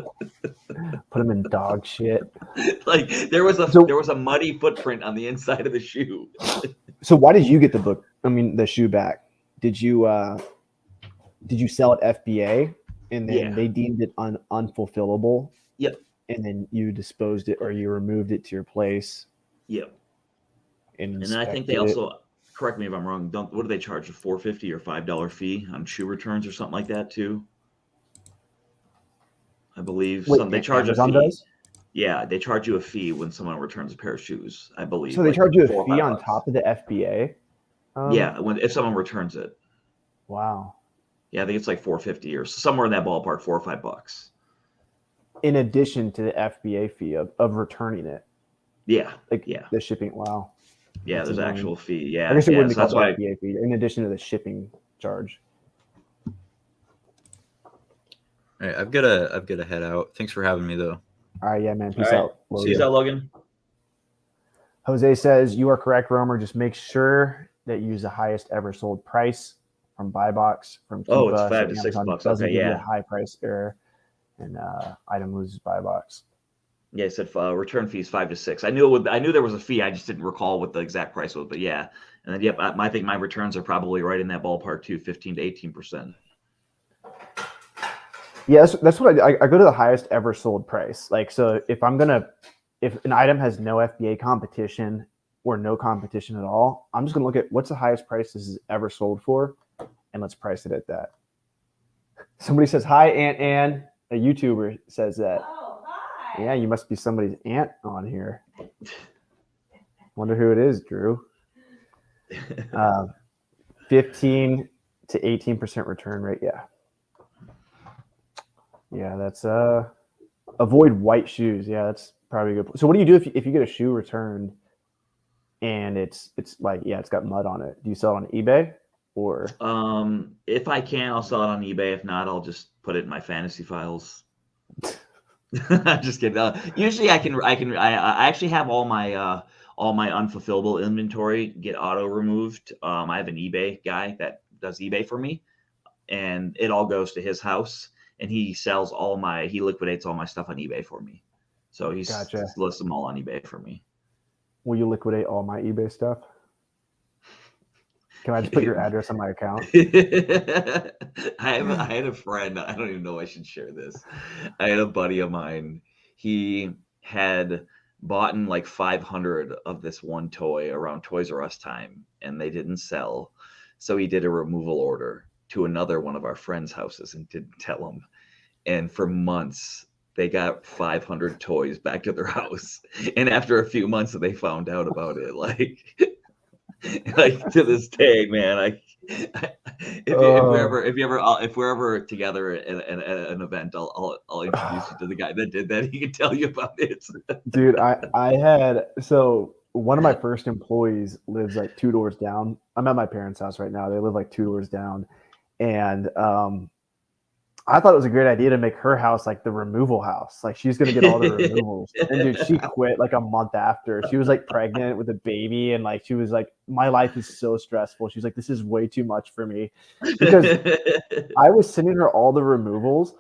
Put them in dog shit. Like there was a muddy footprint on the inside of the shoe. So why did you get the shoe back? Did you sell it FBA and then they deemed it unfulfillable? Yep. And then you disposed it or you removed it to your place. Yep. And then I think they also, correct me if I'm wrong, what do they charge? A $4.50 or $5 fee on shoe returns or something like that too? I believe they charge Amazon a fee. Does? Yeah, they charge you a fee when someone returns a pair of shoes, I believe. So they charge you a fee on top of the FBA? Yeah, if someone returns it. Wow. Yeah, I think it's like $4.50 or somewhere in that ballpark, $4 or $5. In addition to the FBA fee of returning it. Yeah. The shipping. Wow. Yeah, there's actual fee. Yeah. I guess it wouldn't be called the FBA fee in addition to the shipping charge. All right, I've got to head out. Thanks for having me though. All right, yeah, man. Peace out. See you out, Logan. Jose says you are correct, Romer. Just make sure that you use the highest ever sold price from buy box from Keepa. Oh, it's $5 to $6. Doesn't Okay, give you a high price error, and item loses buy box. Yeah, I said return fees $5 to $6. I knew there was a fee. I just didn't recall what the exact price was. But yeah, and then I think my returns are probably right in that ballpark too, 15 to 18%. Yeah, that's what I go to the highest ever sold price. Like, so if an item has no FBA competition or no competition at all, I'm just gonna look at what's the highest price this is ever sold for, and let's price it at that. Somebody says hi, Aunt Ann. A YouTuber says that. Oh, hi. Yeah, you must be somebody's aunt on here. Wonder who it is, Drew. 15 to 18% return rate. Yeah, that's avoid white shoes. Yeah, that's probably good. So what do you do if you get a shoe returned and it's like, yeah, it's got mud on it? Do you sell it on eBay or? If I can, I'll sell it on eBay. If not, I'll just put it in my fantasy files. I'm just kidding. Usually I actually have all my unfulfillable inventory get auto removed. I have an eBay guy that does eBay for me, and it all goes to his house. And he liquidates all my stuff on eBay for me. So he lists them all on eBay for me. Will you liquidate all my eBay stuff? Can I just put your address on my account? I had a friend. I don't even know I should share this. I had a buddy of mine. He had bought like 500 of this one toy around Toys R Us time, and they didn't sell. So he did a removal order to another one of our friends' houses and didn't tell them. And for months, they got 500 toys back to their house. And after a few months, they found out about it. Like to this day, man. If we're ever together at an event, I'll introduce you to the guy that did that. He can tell you about it. Dude, so one of my first employees lives like 2 doors down. I'm at my parents' house right now. They live like 2 doors down. And I thought it was a great idea to make her house like the removal house. Like she's going to get all the removals. And dude, she quit like a month after. She was like pregnant with a baby. And like, she was like, my life is so stressful. She's like, this is way too much for me. Because I was sending her all the removals.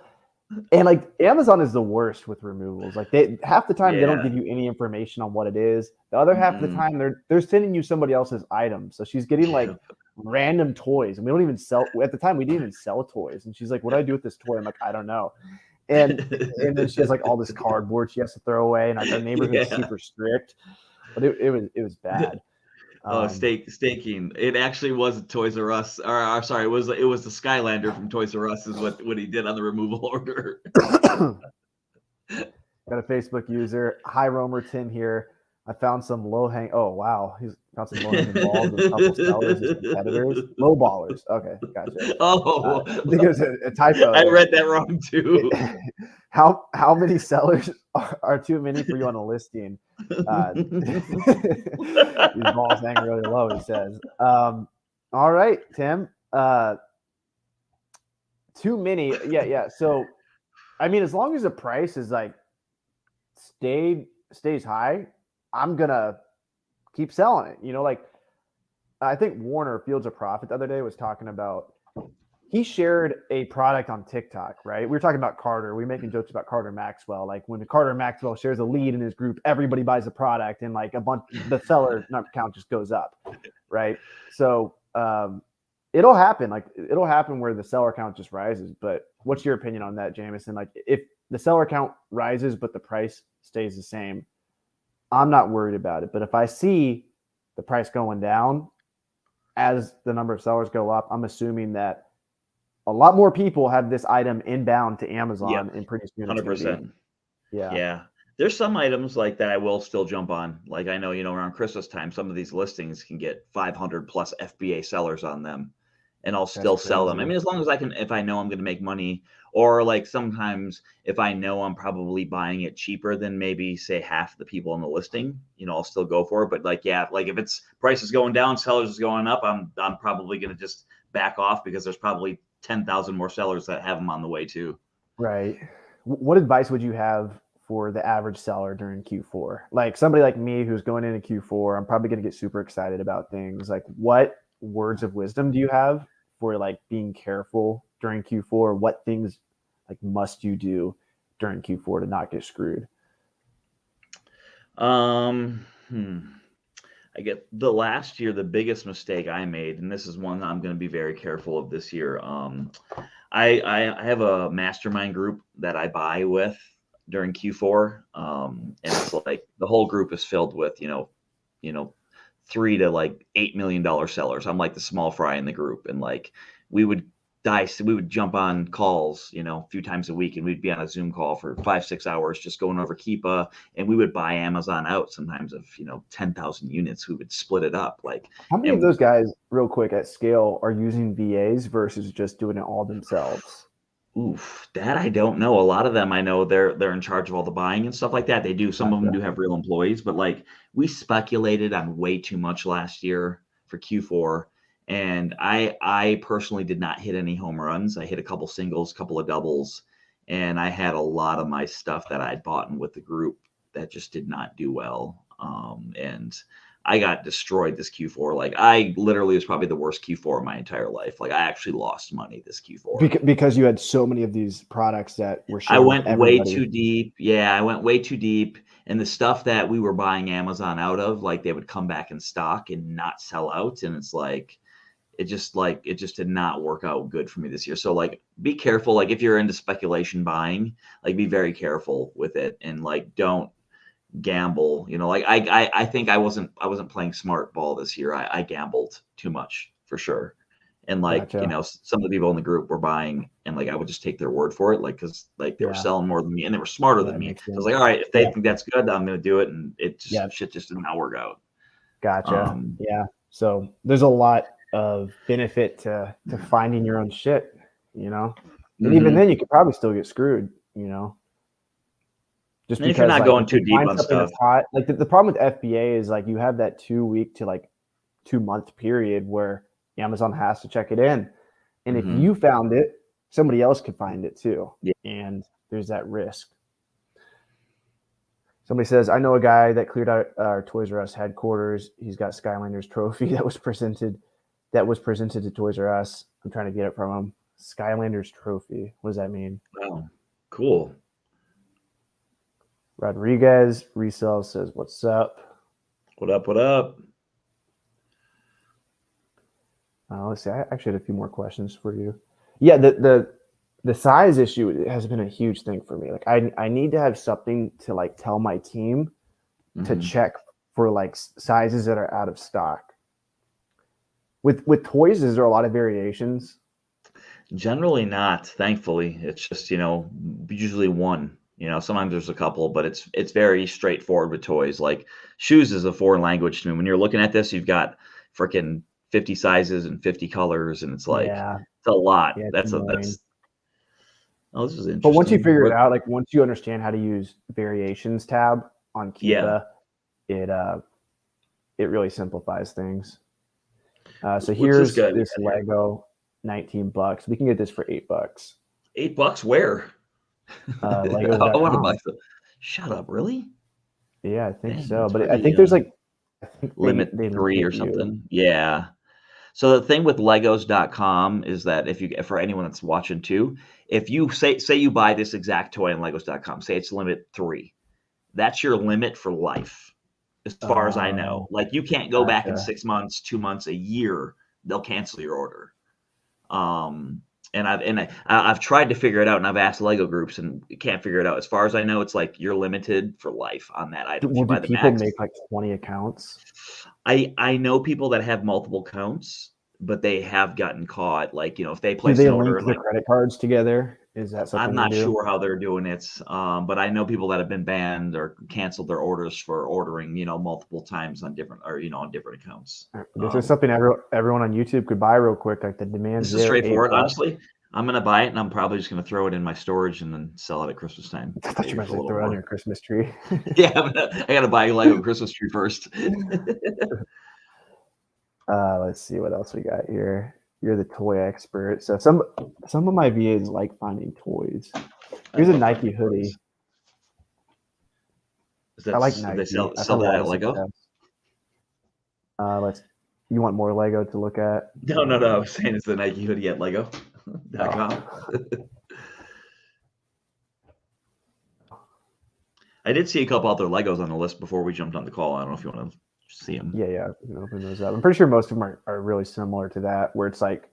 And like Amazon is the worst with removals. Like half the time they don't give you any information on what it is. The other half of the time they're sending you somebody else's items. So she's getting like random toys, and we don't even sell at the time. We didn't even sell toys. And she's like, "What do I do with this toy?" I'm like, "I don't know." And then she has like all this cardboard she has to throw away. And our neighborhood's super strict, but it was bad. Staking. It actually was Toys R Us. Or sorry, it was the Skylander from Toys R Us is what he did on the removal order. Got a Facebook user. Hi, Romer, Tim here. I found some low-hanging. Oh wow, he's found some low-hanging balls with a couple sellers as competitors. Low ballers. Okay, gotcha. Oh, I think it was a typo. I read that wrong too. How many sellers are too many for you on a listing? These balls hang really low, he says. All right, Tim. Too many. Yeah. So, I mean, as long as the price is like stays high, I'm gonna keep selling it. You know, like I think Warner Fields of Profit the other day was talking about, he shared a product on TikTok, right? We were talking about Carter. We were making jokes about Carter Maxwell. Like when Carter Maxwell shares a lead in his group, everybody buys the product and like the seller count just goes up, right? So it'll happen. Like it'll happen where the seller count just rises. But what's your opinion on that, Jameson? Like if the seller count rises, but the price stays the same, I'm not worried about it. But if I see the price going down as the number of sellers go up, I'm assuming that a lot more people have this item inbound to Amazon and pretty soon. 100%. Yeah. There's some items like that I will still jump on. Like I know, around Christmas time, some of these listings can get 500 plus FBA sellers on them, and I'll still sell them. I mean, as long as I can, if I know I'm going to make money, or like sometimes if I know I'm probably buying it cheaper than maybe say half the people on the listing, I'll still go for it. But like if it's price is going down, sellers is going up, I'm probably going to just back off because there's probably 10,000 more sellers that have them on the way too. Right. What advice would you have for the average seller during Q4? Like somebody like me who's going into Q4, I'm probably going to get super excited about things. Like what words of wisdom do you have for like being careful during Q4? What things like must you do during Q4 to not get screwed? I get the last year, the biggest mistake I made, and this is one that I'm going to be very careful of this year. I have a mastermind group that I buy with during Q4. And it's like the whole group is filled with, $3 to like $8 million sellers. I'm like the small fry in the group. And like, we would jump on calls, a few times a week, and we'd be on a Zoom call for 5-6 hours, just going over Keepa. And we would buy Amazon out sometimes of, 10,000 units. We would split it up. Like how many of those guys real quick at scale are using VAs versus just doing it all themselves? Oof, that I don't know. A lot of them, I know they're in charge of all the buying and stuff like that. They do. Some of them do have real employees, but like we speculated on way too much last year for Q4. And I personally did not hit any home runs. I hit a couple singles, couple of doubles, and I had a lot of my stuff that I'd bought with the group that just did not do well. And I got destroyed this Q4. Like I literally was probably the worst Q4 of my entire life. Like I actually lost money this Q4 because you had so many of these products that were. I went way too deep. Yeah, I went way too deep. And the stuff that we were buying Amazon out of, like they would come back in stock and not sell out. And it's like, it just did not work out good for me this year. So like, be careful. Like if you're into speculation buying, like be very careful with it and like, don't gamble, like I think I wasn't playing smart ball this year. I gambled too much for sure. And like, Gotcha. Some of the people in the group were buying and like, I would just take their word for it. Like, cause like they were selling more than me and they were smarter than me. So I was like, all right, if they think that's good, I'm going to do it. And it just, shit just did not work out. Gotcha. So there's a lot of benefit to finding your own shit, and even then you could probably still get screwed, just because if you're not going too deep on stuff. Hot, like the problem with FBA is like you have that 2 week to like 2 month period where Amazon has to check it in, and if you found it, somebody else could find it too, and there's that risk. Somebody says, I know a guy that cleared out our Toys R Us headquarters. He's got Skylanders trophy that was presented to Toys R Us. I'm trying to get it from him. Skylanders trophy. What does that mean? Wow. Cool. Rodriguez Resell says, what's up? What up? Let's see. I actually had a few more questions for you. Yeah, the size issue has been a huge thing for me. Like I need to have something to like tell my team to check for like sizes that are out of stock. With toys, is there a lot of variations? Generally not, thankfully. It's just, usually one. Sometimes there's a couple, but it's very straightforward with toys. Like shoes is a foreign language to me. When you're looking at this, you've got freaking 50 sizes and 50 colors, and it's like it's a lot. Yeah, this is interesting. But once you figure it out, like once you understand how to use variations tab on Keepa, it really simplifies things. So here's this Lego, $19. We can get this for $8. $8 where? Lego. I want to buy some. Shut up, really? Yeah, I think Dang, so. that's But I pretty, think there's like, I think limit they 3 or limit you. something. Yeah. So the thing with Legos.com is that for anyone that's watching too, if you say you buy this exact toy on Legos.com, say it's limit 3, that's your limit for life, as far as I know. Like you can't go back in Gotcha. 6 months, 2 months, a year. They'll cancel your order. And I've tried to figure it out, and I've asked Lego groups, and can't figure it out. As far as I know, it's like you're limited for life on that item. If you Well, do buy the people max, make like 20 accounts? I know people that have multiple counts, but they have gotten caught. Like, if they Do place they an order link and the like, credit cards together? Is that I'm something they not do? sure how they're doing it. But I know people that have been banned or canceled their orders for ordering, multiple times on different accounts. This is something everyone on YouTube could buy real quick. Like the demand's This is there, straightforward. $8. Honestly, I'm gonna buy it, and I'm probably just gonna throw it in my storage and then sell it at Christmas time. I thought you Maybe might for a say little throw it on more. your Christmas tree. Yeah, I gotta buy a Lego Christmas tree first. Let's see what else we got here. You're the toy expert. So some of my VAs like finding toys. Here's a Nike hoodie. I like Nike. They sell I've had a that lot at of Lego? success. You want more Lego to look at? No. I was saying it's the Nike hoodie at Lego.com. I did see a couple other Legos on the list before we jumped on the call. I don't know if you want to see them. Yeah. We can open those up. I'm pretty sure most of them are really similar to that, where it's like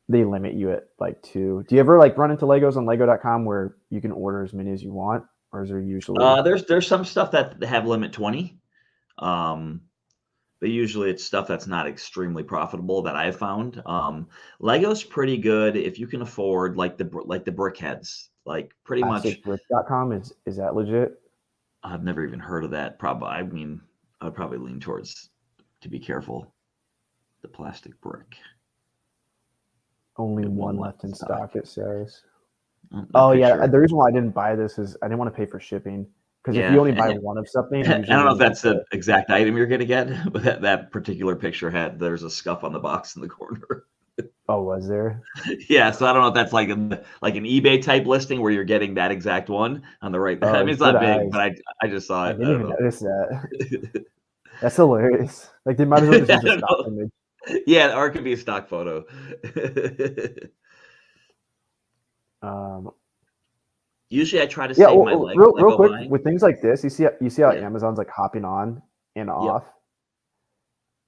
they limit you at like 2. Do you ever like run into Legos on Lego.com where you can order as many as you want, or is there usually? There's some stuff that have limit 20. But usually it's stuff that's not extremely profitable that I've found. Lego's pretty good if you can afford like the brick heads, like pretty much. Thrift.com is that legit? I've never even heard of that. I would probably lean towards, to be careful, the plastic brick. Only one left in stock, it says. Oh yeah, the reason why I didn't buy this is I didn't want to pay for shipping. Because if you only buy one of something, I don't know if that's the exact item you're going to get, but that particular picture there's a scuff on the box in the corner. Oh, was there? Yeah, so I don't know if that's like an eBay type listing where you're getting that exact one on the right. I mean, it's not big, but I just saw it. I didn't even notice that. That's hilarious. Like they might as well just use a stock image. Yeah, or it could be a stock photo. Usually I try to save my leg. Real quick, with things like this, you see how Amazon's like hopping on and off. Yep.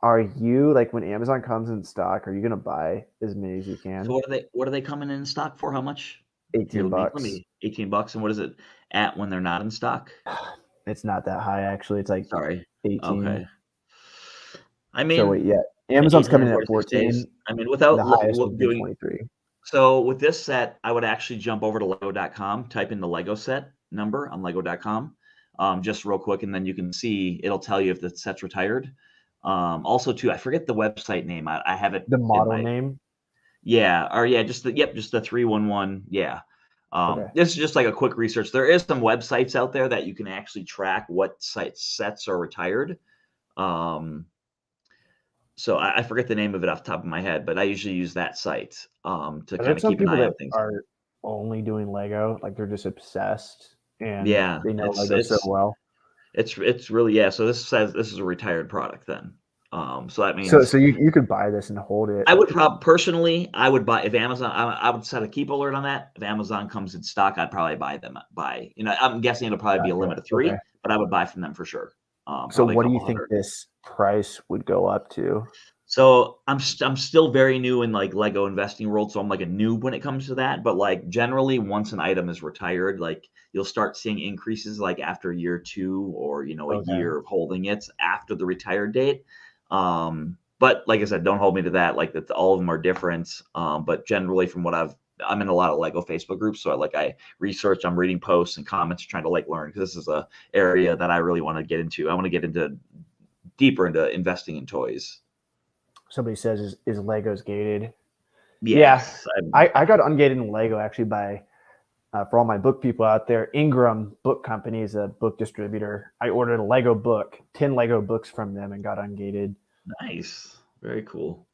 Are you like when Amazon comes in stock, are you gonna buy as many as you can? So what are they coming in stock for? How much? $18. $18. And what is it at when they're not in stock? It's not that high actually. It's like 18. Okay. I mean, so wait, yeah. Amazon's coming in at 14. Days. I mean, without the highest would be 23. So with this set, I would actually jump over to Lego.com, type in the Lego set number on Lego.com, just real quick, and then you can see it'll tell you if the set's retired. Also, too, I forget the website name. I have it. The model name. Yeah, or just the 311. Yeah. Okay. This is just like a quick research. There is some websites out there that you can actually track what sets are retired. So I forget the name of it off the top of my head, but I usually use that site to kind of keep an eye on things. Are only doing Lego, like they're just obsessed, and they know Lego so well. It's really So this says this is a retired product then. So that means so you could buy this and hold it. I would personally buy if Amazon. I would set a keep alert on that. If Amazon comes in stock, I'd probably buy them. I'm guessing it'll probably be a limit of 3, but I would buy from them for sure. So what do you think this price would go up to? So I'm still very new in like Lego investing world, so I'm like a noob when it comes to that. But like generally, once an item is retired, like you'll start seeing increases like after year 2 or a year of holding it after the retired date. But like I said, don't hold me to that. Like that, all of them are different. But generally, from what I'm in a lot of Lego Facebook groups, so I research, I'm reading posts and comments, trying to learn, because this is a area that I really want to get into. I want to get deeper into investing in toys. Somebody says, is Legos gated? Yes. Yeah, I got ungated in Lego actually by, for all my book people out there, Ingram Book Company is a book distributor. I ordered a Lego book, 10 Lego books from them, and got ungated. Nice. Very cool.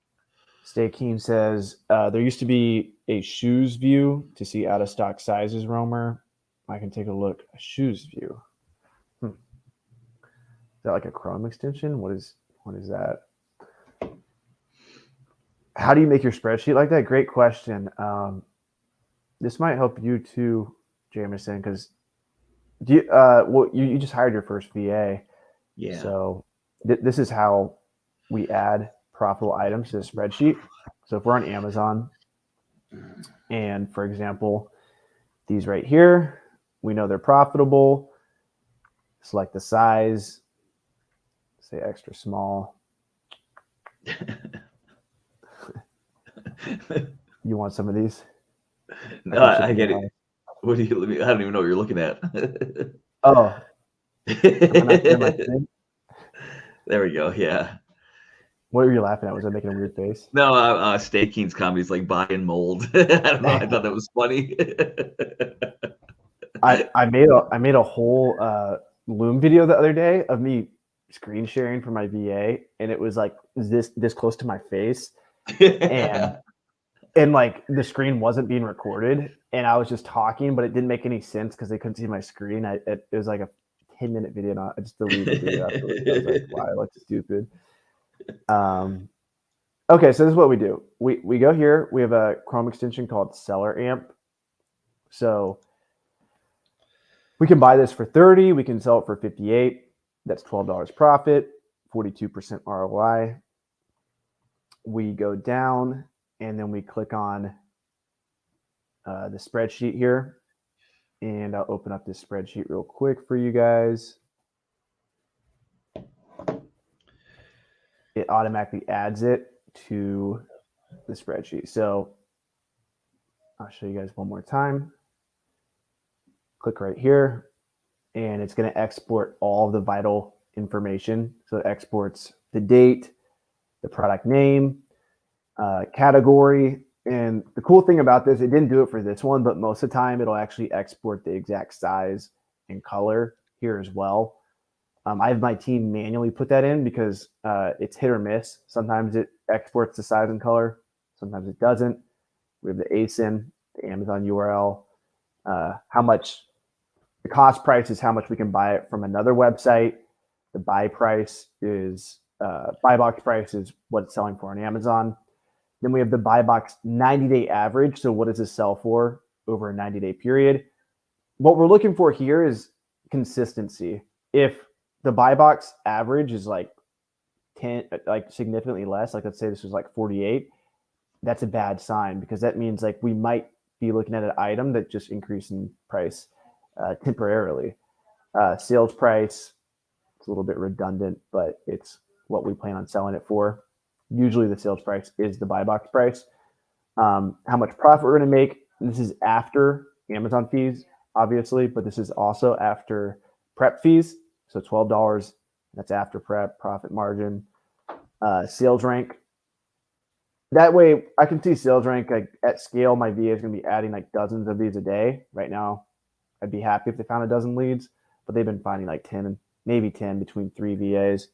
Stay Keen says, there used to be a shoes view to see out of stock sizes, Romer. I can take a look. A shoes view. that like a Chrome extension? What is that? How do you make your spreadsheet like that? Great question. This might help you too, Jameson, because you just hired your first VA. Yeah. So this is how we add profitable items to the spreadsheet. So if we're on Amazon, and for example, these right here, we know they're profitable. Select the size, say extra small. You want some of these? No, I get it. What do you? I don't even know what you're looking at. Oh, am I not in my thing? There we go. Yeah. What were you laughing at? Was I making a weird face? No, Stay Keen's comedy is like buy and mold. I don't know. I thought that was funny. I made a whole Loom video the other day of me screen sharing for my VA, and it was like this close to my face, and like the screen wasn't being recorded, and I was just talking, but it didn't make any sense because they couldn't see my screen. It was like a 10-minute video, and I just deleted the video afterwards. I was like, wow, I look stupid. Okay, so this is what we do. We go here. We have a Chrome extension called Seller Amp. So we can buy this for 30. We can sell it for 58. That's $12 profit, 42% ROI. We go down, and then we click on the spreadsheet here. And I'll open up this spreadsheet real quick for you guys. It automatically adds it to the spreadsheet. So I'll show you guys one more time. Click right here, and it's going to export all of the vital information. So it exports the date, the product name, category. And the cool thing about this, it didn't do it for this one, but most of the time it'll actually export the exact size and color here as well. I have my team manually put that in because it's hit or miss. Sometimes it exports the size and color. Sometimes it doesn't. We have the ASIN, the Amazon URL, how much the cost price is how much we can buy it from another website. The buy price is buy box price is what it's selling for on Amazon. Then we have the buy box 90-day average. So what does this sell for over a 90-day period? What we're looking for here is consistency. If the buy box average is like 10, like significantly less, like let's say this was like 48, that's a bad sign because that means like we might be looking at an item that just increased in price temporarily. Sales price, it's a little bit redundant, but it's what we plan on selling it for. Usually the sales price is the buy box price. How much profit we're going to make. This is after Amazon fees, obviously, but this is also after prep fees. So $12, that's after prep, profit margin. Sales rank. That way I can see sales rank like at scale. My VA is going to be adding like dozens of these a day. Right now, I'd be happy if they found a dozen leads, but they've been finding like 10, maybe 10 between 3 VAs,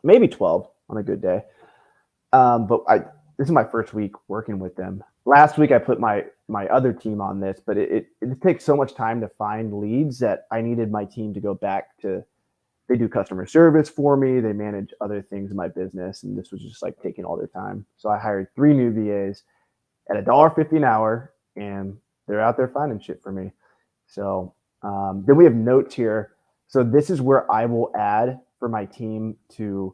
maybe 12 on a good day. But this is my first week working with them. Last week I put my other team on this, but it takes so much time to find leads that I needed my team to go back to. They do customer service for me. They manage other things in my business, and this was just like taking all their time. So I hired 3 new VAs at $1.50 an hour, and they're out there finding shit for me. So then we have notes here. So this is where I will add for my team to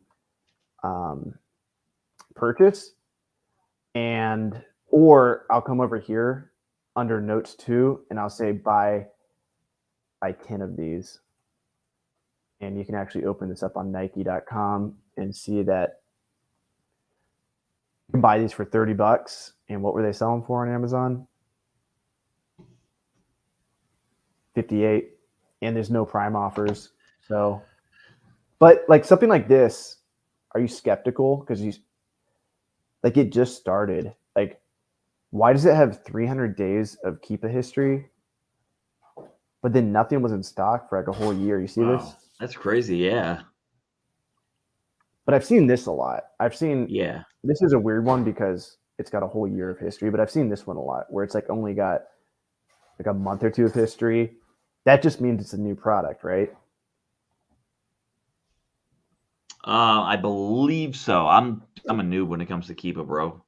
purchase, and or I'll come over here under notes 2, and I'll say buy 10 of these. And you can actually open this up on Nike.com and see that you can buy these for $30. And what were they selling for on Amazon? 58. And there's no Prime offers. So, but like something like this, are you skeptical? Because like it just started. Like, why does it have 300 days of Keepa history? But then nothing was in stock for like a whole year. You see this? That's crazy, yeah. But I've seen this a lot. Yeah. This is a weird one because it's got a whole year of history, but I've seen this one a lot where it's like only got like a month or 2 of history. That just means it's a new product, right? I believe so. I'm a noob when it comes to Keepa, bro.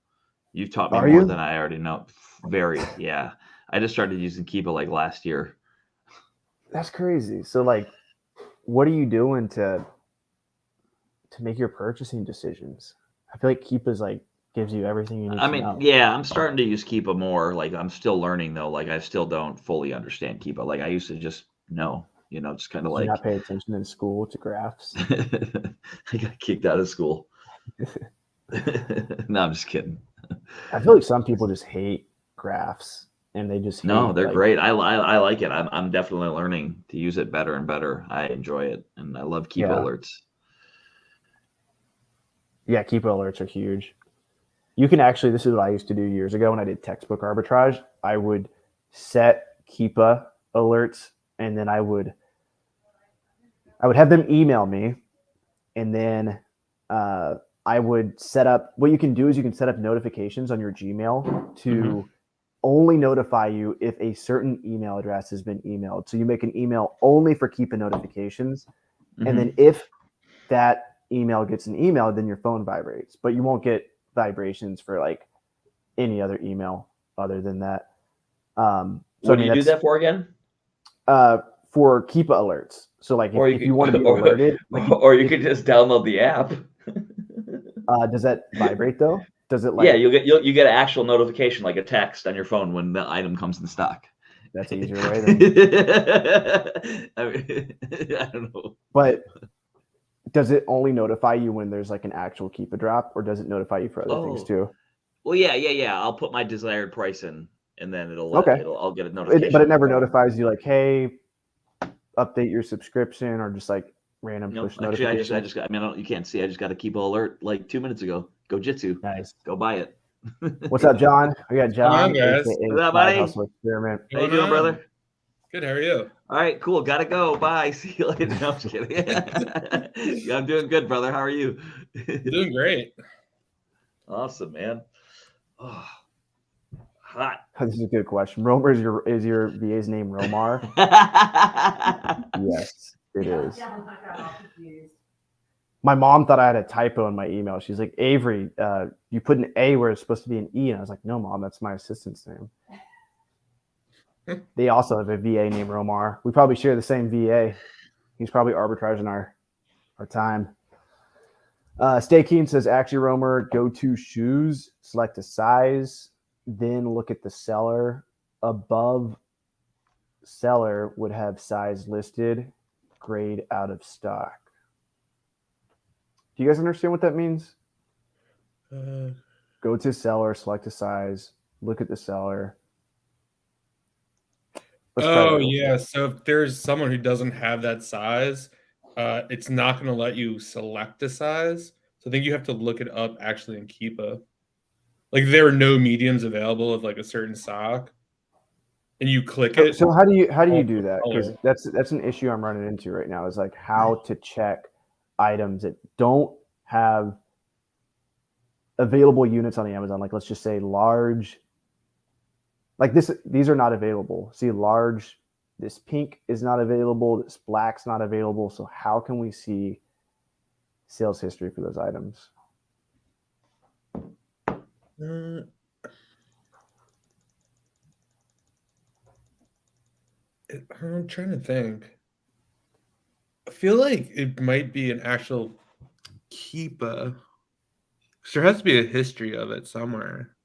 You've taught me Are more you? than I already know. Very, yeah. I just started using Keepa like last year. That's crazy. So like, what are you doing to make your purchasing decisions? I feel like Keepa's like gives you everything you need I to mean, know. yeah, I'm starting to use Keepa more. Like I'm still learning though. Like I still don't fully understand Keepa. Like I used to just know, just kind of Do you not like pay attention in school to graphs? I got kicked out of school. No, I'm just kidding. I feel like some people just hate graphs and they just No, hate they're like great. I like it. I'm definitely learning to use it better and better. I enjoy it, and I love Keepa yeah. alerts. Yeah, Keepa alerts are huge. You can actually, this is what I used to do years ago when I did textbook arbitrage. I would set Keepa alerts and then I would have them email me, and then I would set up, what you can do is you can set up notifications on your Gmail to only notify you if a certain email address has been emailed. So you make an email only for Keepa notifications. And then if that email gets an email, then your phone vibrates, but you won't get vibrations for like any other email other than that. So what do you do that for again? For Keepa alerts. So like if you want to be alerted, like or you could just download the app. does that vibrate though? Does it Yeah, like? you get an actual notification like a text on your phone when the item comes in stock. That's an easier way then. I mean, I don't know. But does it only notify you when there's like an actual Keepa drop, or does it notify you for other things too? Well, yeah. I'll put my desired price in, and then Okay. I'll get a notification. But it never notifies you like, hey, update your subscription, or just like random push notifications. I just got. I mean, you can't see. I just got a Keepa alert like 2 minutes ago. Go Jitsu. Nice. Go buy it. What's up, John? We got John. Guys. What's up, buddy? Hustle Experiment. How you doing, brother? Good. How are you? All right, cool. Gotta go. Bye. See you later. No, I'm just kidding. Yeah, I'm doing good, brother. How are you? Doing great. Awesome, man. Oh, hot. This is a good question. Romer, is your VA's name Romar? Yes, it is. My mom thought I had a typo in my email. She's like, Avery, you put an A where it's supposed to be an E. And I was like, no, Mom, that's my assistant's name. They also have a VA named Romar. We probably share the same VA. He's probably arbitraging our time. Stay Keen says, actually, Romer, go to shoes, select a size, then look at the seller. Above seller would have size listed, grade out of stock. Do you guys understand what that means? Go to seller, select a size, look at the seller. Oh, yeah. So if there's someone who doesn't have that size, it's not going to let you select a size. So I think you have to look it up actually in Keepa. Like there are no mediums available of like a certain stock, and you click it. So how do you do that? Because that's an issue I'm running into right now. Is like how to check items that don't have available units on the Amazon. Like let's just say large. Like these are not available. See, large, this pink is not available. This black's not available. So how can we see sales history for those items? I'm trying to think. I feel like it might be an actual Keepa. There has to be a history of it somewhere.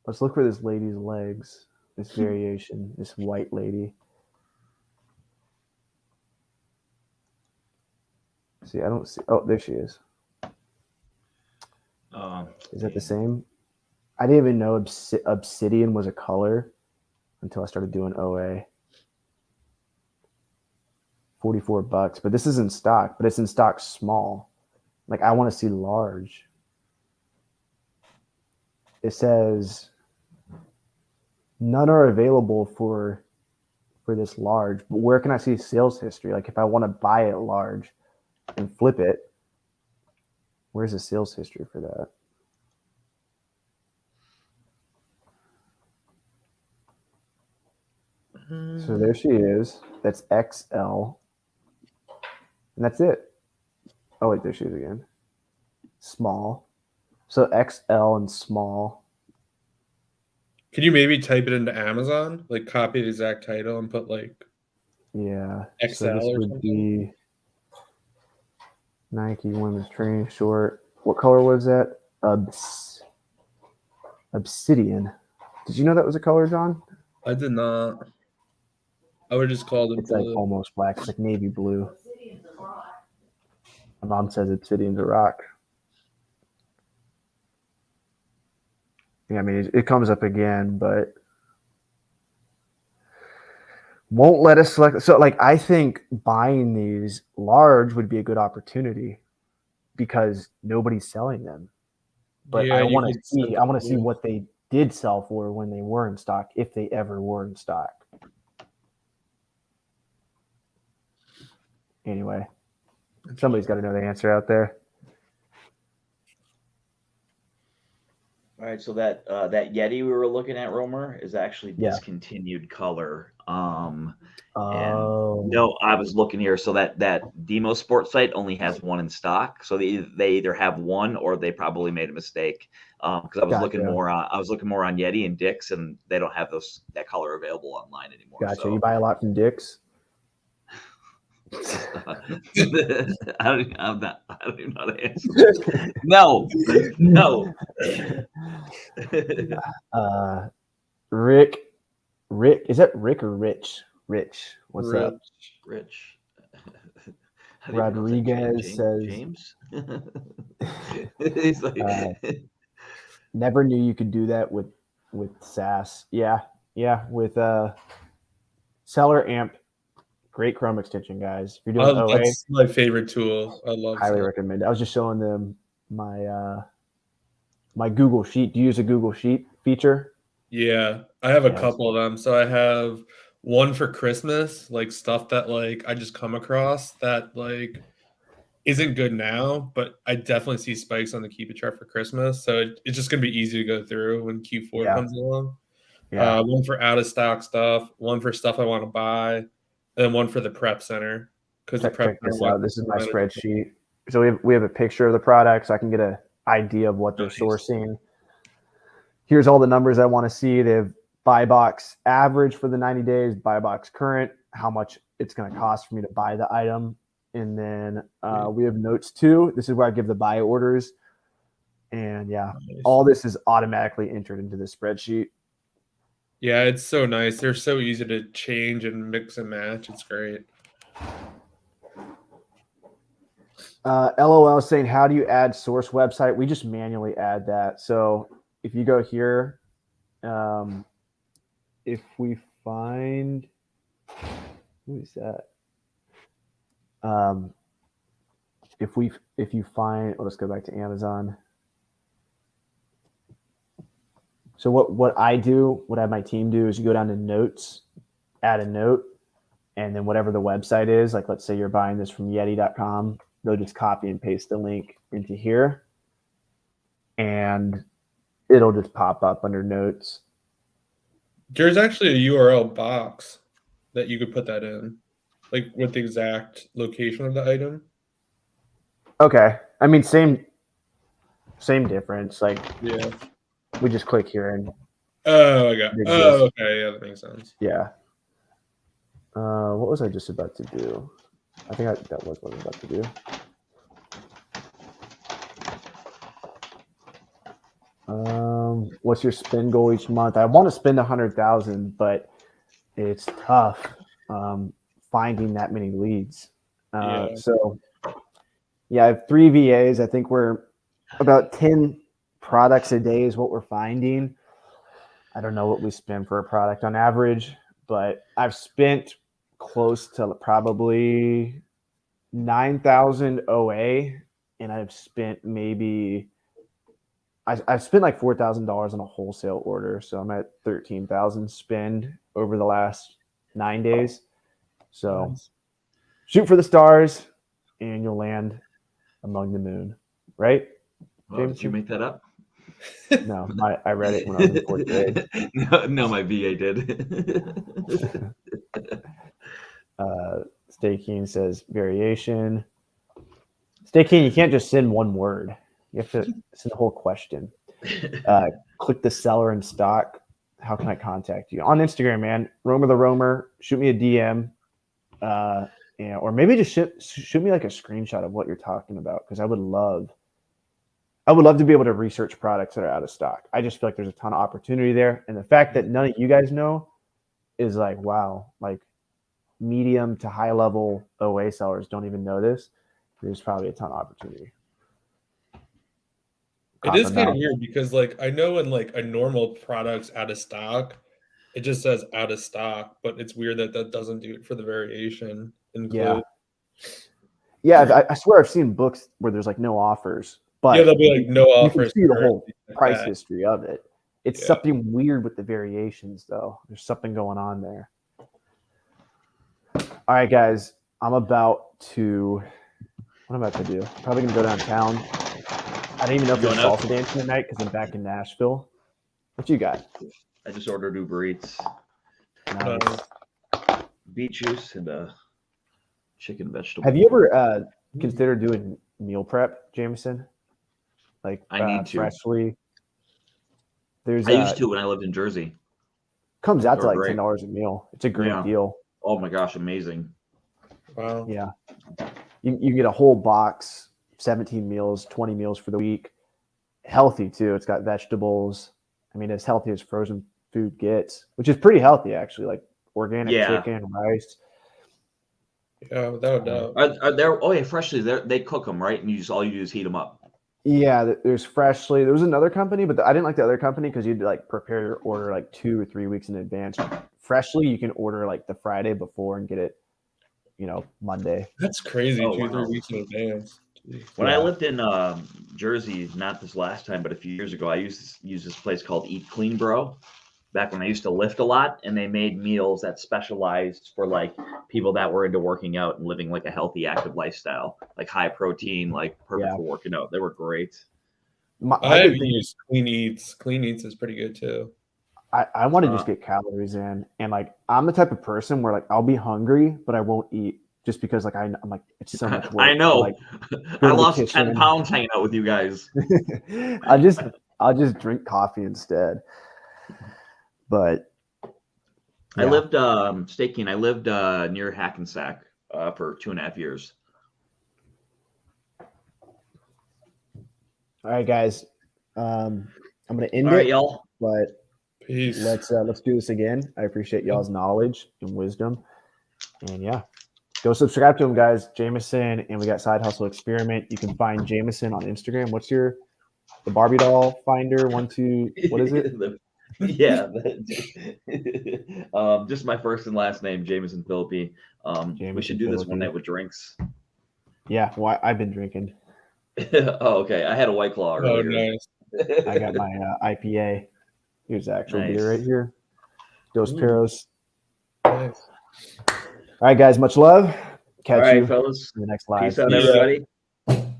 Let's look for this lady's legs. This variation, this white lady. See, I don't see. Oh, there she is. Is that the same? I didn't even know obsidian was a color until I started doing OA. $44, but this is in stock, but it's in stock small. Like I want to see large. It says none are available for this large, but where can I see sales history? Like if I want to buy it large and flip it, where's the sales history for that? So there she is. That's XL. And that's it. Oh, wait, there she is again. small. So XL and small. Can you maybe type it into Amazon, like copy the exact title and put like Yeah. XL So this or would something? be Nike women's training short. What color was that? Obsidian. Did you know that was a color, John? I did not. I would just call it It's like blue. almost black. It's like navy blue. My mom says obsidian's a rock. Yeah, I mean, it comes up again, but won't let us select. So, like, I think buying these large would be a good opportunity because nobody's selling them. But Yeah, I you want could to see. set I want to the see rules. what they did sell for when they were in stock, if they ever were in stock. Anyway, somebody's got to know the answer out there. All right, so that that Yeti we were looking at, Romer, is actually Yeah. discontinued color. And Oh, no, I was looking here. So that Demo Sports site only has one in stock. So they either have one or they probably made a mistake. Because I was looking gotcha. more on Yeti and Dick's, and they don't have that color available online anymore. Gotcha. So You buy a lot from Dick's? I don't even know how to answer this. No. Rick, is that Rick or Rich? Rich, what's up? Rich. Rodriguez says, James. He's like, never knew you could do that with SAS. Yeah, with Seller Amp, great Chrome extension, guys. If you're doing OA, That's my favorite tool. I love highly that. recommend it. I was just showing them my my Google Sheet. Do you use a Google Sheet feature? Yeah, I have a Yes. couple of them. So I have one for Christmas, like stuff that like I just come across that like isn't good now, but I definitely see spikes on the Keepa chart for Christmas. So it's just gonna be easy to go through when Q4 Yeah. comes along. Yeah. One for out of stock stuff, one for stuff I want to buy, and then one for the prep center because the prep Check center this out. This is my wants- spreadsheet. So we have a picture of the product, so I can get an idea of what they're Nice. sourcing. Here's all the numbers I want to see. They have buy box average for the 90 days, buy box current, how much it's going to cost for me to buy the item. And then we have notes too. This is where I give the buy orders. And yeah, Nice. all this is automatically entered into the spreadsheet. Yeah, it's so nice. They're so easy to change and mix and match. It's great. LOL is saying, how do you add source website? We just manually add that. So if you go here, if we find, who is that? If you find, let's go back to Amazon. So what I have my team do is you go down to notes, add a note, and then whatever the website is, like let's say you're buying this from Yeti.com, they'll just copy and paste the link into here, and it'll just pop up under notes. There's actually a URL box that you could put that in, like with the exact location of the item. Okay, I mean same difference. Like Yeah. we just click here and Oh, I got. It Oh, exists. okay. Yeah, that makes sense. yeah. What was I just about to do? I think that was what I was about to do. What's your spend goal each month? I want to spend 100,000, but it's tough finding that many leads. So yeah, I have 3 VAs. I think we're about 10 products a day is what we're finding. I don't know what we spend for a product on average, but I've spent close to probably 9,000 OA, and I've spent maybe I've spent like $4,000 on a wholesale order, so I'm at 13,000 spend over the last 9 days. So shoot for the stars, and you'll land among the moon, right? Oh, did you make that up? No, I read it when I was in 4th grade. No, my VA did. Stay Keen says variation. Stay Keen, you can't just send one word. You have to. This is the whole question. Click the seller in stock. How can I contact you on Instagram, man? Romer the Roamer. Shoot me a DM, or maybe just shoot me like a screenshot of what you're talking about, because I would love to be able to research products that are out of stock. I just feel like there's a ton of opportunity there, and the fact that none of you guys know is like, wow, like medium to high level OA sellers don't even know this. There's probably a ton of opportunity. It is kind of weird because, like, I know when like a normal product's out of stock, it just says out of stock, but it's weird that that doesn't do it for the variation include. Yeah, I swear I've seen books where there's like no offers, but yeah, there'll be like no offers. You can see the whole price history of it. It's something weird with the variations, though. There's something going on there. All right, guys, what I'm about to do? Probably gonna go downtown. I didn't even know if there's salsa dancing tonight because I'm back in Nashville. What you got? I just ordered Uber Eats. Nice. Beet juice and chicken vegetable. Have you ever considered doing meal prep, Jameson? Like I need to. Freshly. I used to when I lived in Jersey. Comes out to like $10 a meal. It's a great deal. Oh my gosh, amazing. Wow. Yeah. You get a whole box, 17 meals, 20 meals for the week. Healthy too. It's got vegetables. I mean, as healthy as frozen food gets, which is pretty healthy actually, like organic chicken, rice. Yeah, without a doubt. Freshly, they cook them, right? And all you do is heat them up. Yeah, there's Freshly. There was another company, but I didn't like the other company because you'd like prepare your order like 2 or 3 weeks in advance. Freshly, you can order like the Friday before and get it, Monday. That's crazy. 2 or 3 weeks in advance. When I lived in Jersey, not this last time, but a few years ago, I used to use this place called Eat Clean Bro. Back when I used to lift a lot, and they made meals that specialized for like people that were into working out and living like a healthy, active lifestyle, like high protein, like perfect for working out. They were great. I've used Clean Eats. Clean Eats is pretty good too. I want to just get calories in, and like I'm the type of person where like I'll be hungry, but I won't eat just because like I'm like it's so much work. I know. Like, I lost 10 pounds hanging out with you guys. I'll just drink coffee instead. But I lived Staking. I lived near Hackensack for 2.5 years. All right, guys. I'm gonna end it, y'all. But peace. Let's do this again. I appreciate y'all's knowledge and wisdom. And go subscribe to him, guys. Jameson, and we got Side Hustle Experiment. You can find Jameson on Instagram. What's the Barbie doll finder? 1, 2. What is it? Just my first and last name, Jameson Philippi. We should do this one night with drinks. Yeah, well, I've been drinking. Oh, okay. I had a White Claw earlier. Oh, nice. I got my IPA. Here's the actual beer right here. Dos Perros. Nice. All right, guys. Much love. Catch you fellas. in the next live. Peace out, everybody.